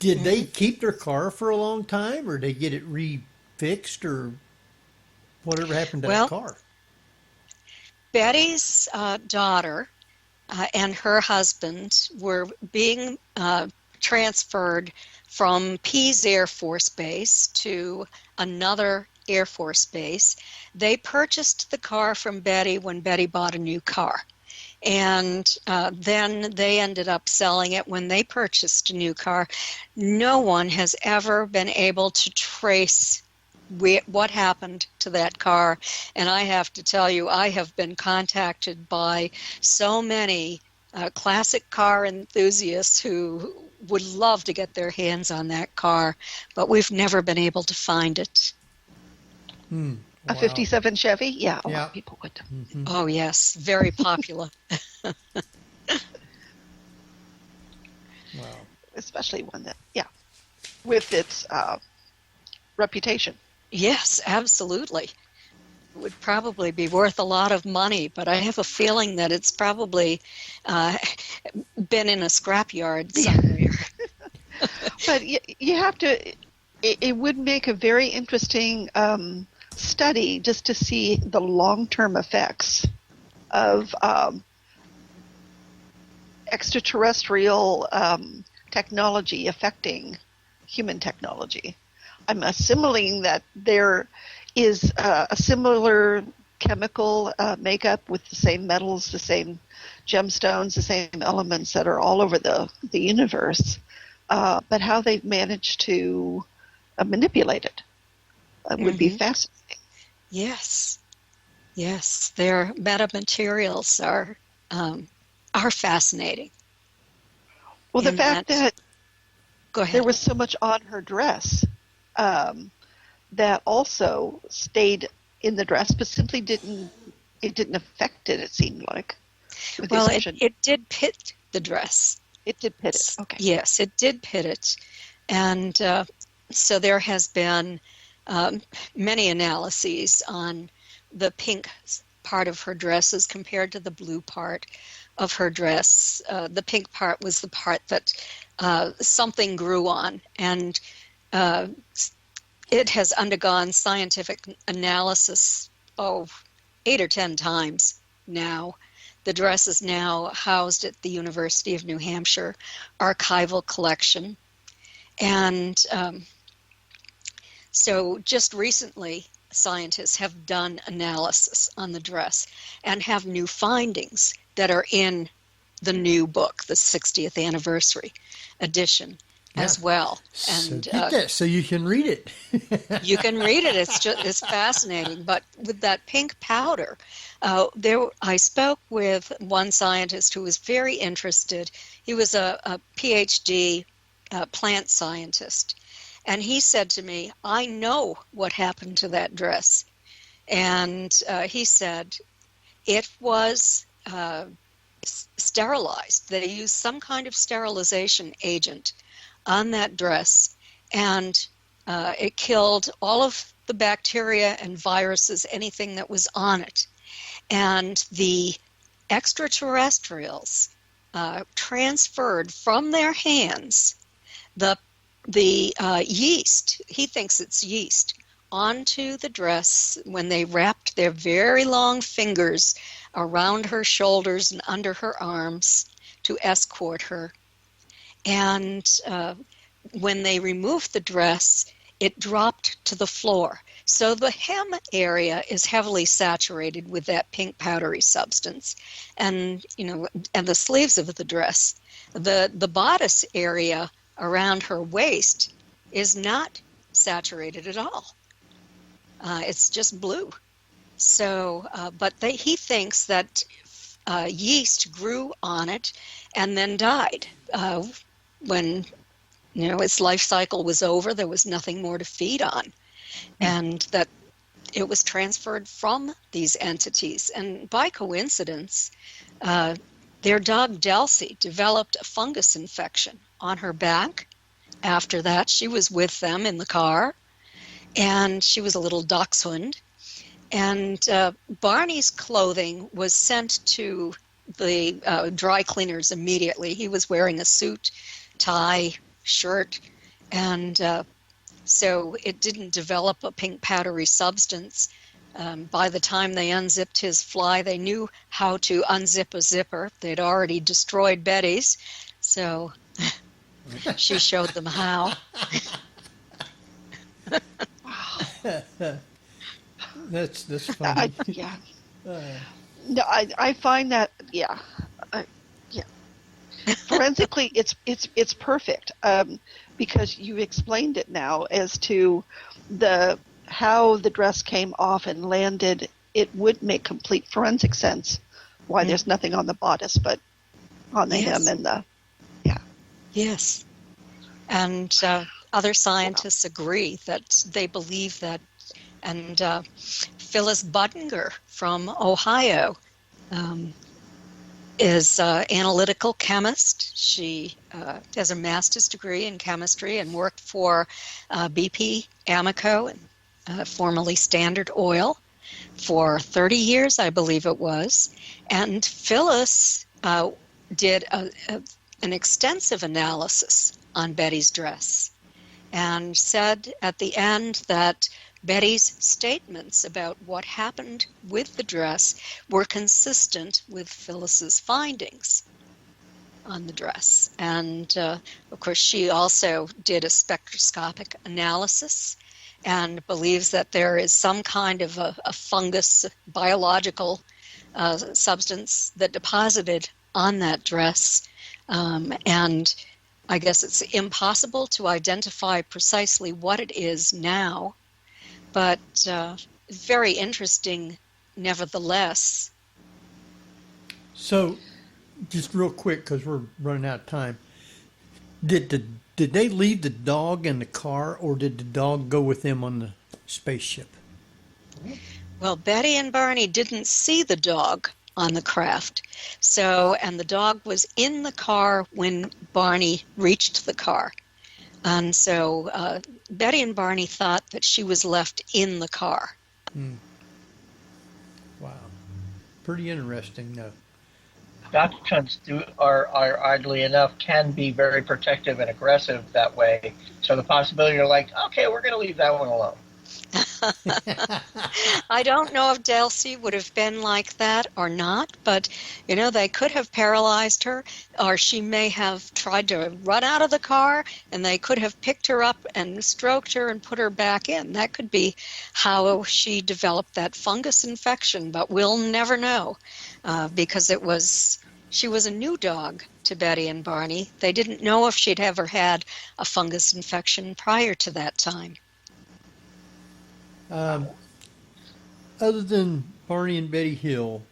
Did they keep their car for a long time, or did they get it refixed, or whatever happened to that car? Betty's daughter and her husband were being transferred from Pease Air Force Base to another Air Force base. They purchased the car from Betty when Betty bought a new car. And then they ended up selling it when they purchased a new car. No one has ever been able to trace what happened to that car. And I have to tell you, I have been contacted by so many classic car enthusiasts who would love to get their hands on that car, but we've never been able to find it. Wow. A 57 Chevy? Yeah, a lot of people would. Mm-hmm. Oh, yes, very popular. Wow. Especially one that, with its reputation. Yes, absolutely. It would probably be worth a lot of money, but I have a feeling that it's probably been in a scrapyard somewhere. But you have to, it would make a very interesting study just to see the long-term effects of extraterrestrial technology affecting human technology. I'm assimilating that there is a similar chemical makeup with the same metals, the same gemstones, the same elements that are all over the universe, but how they've managed to manipulate it would be fascinating. Yes, their metamaterials are fascinating. Well, the fact that go ahead. there was so much on her dress that also stayed in the dress, but simply didn't affect it. It seemed like. Well, it did pit the dress. It did pit it. Okay. Yes, it did pit it, and so there has been many analyses on the pink part of her dress as compared to the blue part of her dress. The pink part was the part that something grew on, and it has undergone scientific analysis 8 or 10 times now. The dress is now housed at the University of New Hampshire archival collection. And so just recently, scientists have done analysis on the dress and have new findings that are in the new book, the 60th anniversary edition as well. And so get that so you can read it. You can read it. It's fascinating. But with that pink powder, I spoke with one scientist who was very interested. He was a PhD plant scientist. And he said to me, I know what happened to that dress. And he said it was sterilized. They used some kind of sterilization agent on that dress, and it killed all of the bacteria and viruses, anything that was on it. And the extraterrestrials transferred from their hands the yeast, he thinks it's yeast, onto the dress when they wrapped their very long fingers around her shoulders and under her arms to escort her. And when they removed the dress, it dropped to the floor. So the hem area is heavily saturated with that pink powdery substance, and and the sleeves of the dress. The bodice area around her waist is not saturated at all. It's just blue. So, but he thinks that yeast grew on it and then died when its life cycle was over. There was nothing more to feed on, and that it was transferred from these entities. And by coincidence, their dog Delcy developed a fungus infection on her back. After that, she was with them in the car, and she was a little dachshund. And Barney's clothing was sent to the dry cleaners immediately. He was wearing a suit, tie, shirt, and so it didn't develop a pink powdery substance. By the time they unzipped his fly, they knew how to unzip a zipper. They'd already destroyed Betty's, so she showed them how. That's funny. Yeah. No, I find that yeah. Forensically, it's perfect because you explained it now as to how the dress came off and landed. It would make complete forensic sense why there's nothing on the bodice, but on the hem and the Yes, and other scientists agree that they believe that. And Phyllis Budinger from Ohio is an analytical chemist. She has a master's degree in chemistry and worked for BP Amoco, formerly Standard Oil, for 30 years, I believe it was. And Phyllis did an extensive analysis on Betty's dress and said at the end that Betty's statements about what happened with the dress were consistent with Phyllis's findings on the dress. And, of course, she also did a spectroscopic analysis and believes that there is some kind of a fungus, biological substance that deposited on that dress. And I guess it's impossible to identify precisely what it is now, but very interesting nevertheless. So, just real quick, because we're running out of time, did they leave the dog in the car, or did the dog go with them on the spaceship? Well, Betty and Barney didn't see the dog on the craft. So, and the dog was in the car when Barney reached the car. And so Betty and Barney thought that she was left in the car. Wow. Pretty interesting, though. Dachshunds are oddly enough, can be very protective and aggressive that way. So the possibility you're like, okay, we're going to leave that one alone. I don't know if Delcy would have been like that or not, but, they could have paralyzed her, or she may have tried to run out of the car, and they could have picked her up and stroked her and put her back in. That could be how she developed that fungus infection, but we'll never know because she was a new dog to Betty and Barney. They didn't know if she'd ever had a fungus infection prior to that time. Other than Barney and Betty Hill,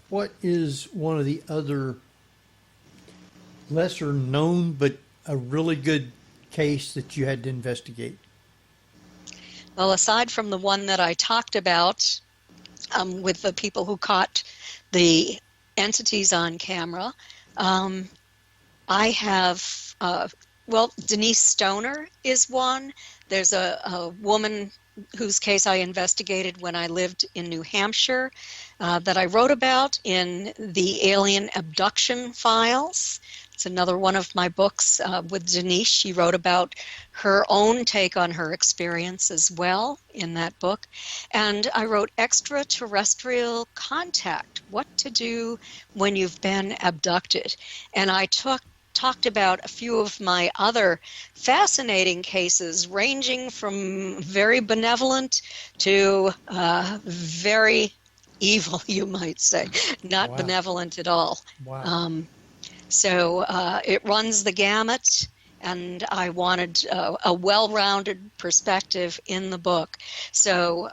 what is one of the other lesser known but a really good case that you had to investigate? Well, aside from the one that I talked about with the people who caught the entities on camera, I have, Denise Stoner is one. There's a woman whose case I investigated when I lived in New Hampshire that I wrote about in the Alien Abduction Files. It's another one of my books with Denise. She wrote about her own take on her experience as well in that book. And I wrote Extraterrestrial Contact, What to Do When You've Been Abducted. And I talked about a few of my other fascinating cases, ranging from very benevolent to very evil, you might say, not benevolent at all. Wow. So it runs the gamut, and I wanted a well-rounded perspective in the book. So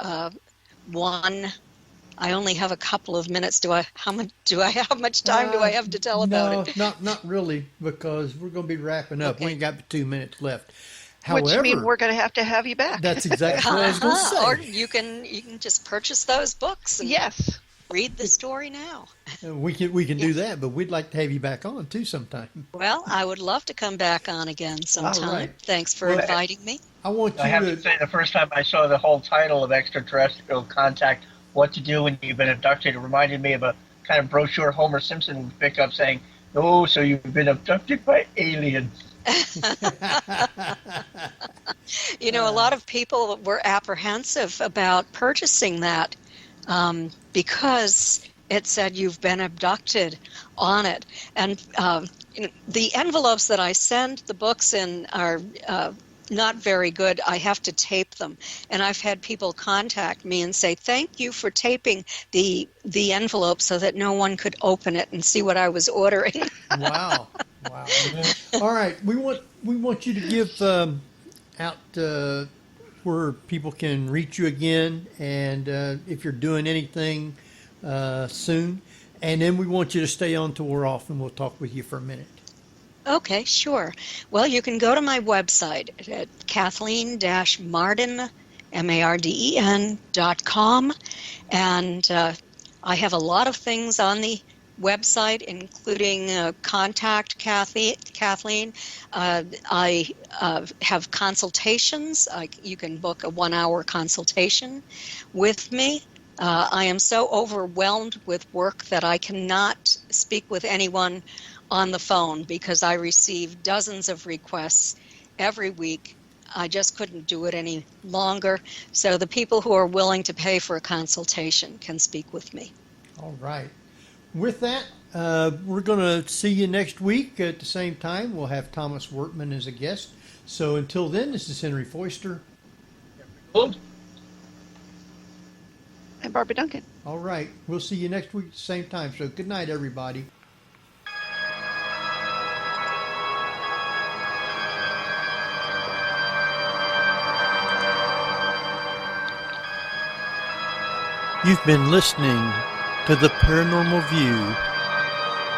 I only have a couple of minutes. How much time do I have to tell about it? No, not really, because we're going to be wrapping up. Okay. We ain't got but 2 minutes left. Which However, means we're going to have you back. that's exactly what I was going to say. Or you can just purchase those books and Yes. read the story now. We can do that, but we'd like to have you back on too sometime. Well, I would love to come back on again sometime. All right. Thanks for inviting me. I want you I have to say, the first time I saw the whole title of Extraterrestrial Contact, What to Do When You've Been Abducted, it reminded me of a kind of brochure Homer Simpson would pick up saying, "Oh, so you've been abducted by aliens." You know, a lot of people were apprehensive about purchasing that because it said you've been abducted on it. And the envelopes that I send the books in are not very good. I have to tape them. And I've had people contact me and say, thank you for taping the envelope so that no one could open it and see what I was ordering. Wow. All right. We want you to give out where people can reach you again, and if you're doing anything soon. And then we want you to stay on till we're off, and we'll talk with you for a minute. Okay, sure. Well, you can go to my website at Kathleen-Marden, MARDEN.com, and I have a lot of things on the website, including contact Kathleen. I have consultations. You can book a 1-hour consultation with me. I am so overwhelmed with work that I cannot speak with anyone on the phone because I receive dozens of requests every week. I just couldn't do it any longer. So the people who are willing to pay for a consultation can speak with me. All right. With that, we're going to see you next week at the same time. We'll have Thomas Wortman as a guest. So until then, this is Henry Foister. Good. And Barbara Duncan. All right. We'll see you next week at the same time. So good night, everybody. You've been listening to the Paranormal View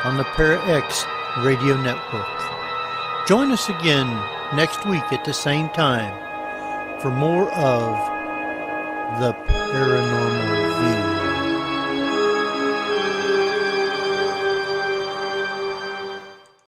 on the ParaX Radio Network. Join us again next week at the same time for more of the Paranormal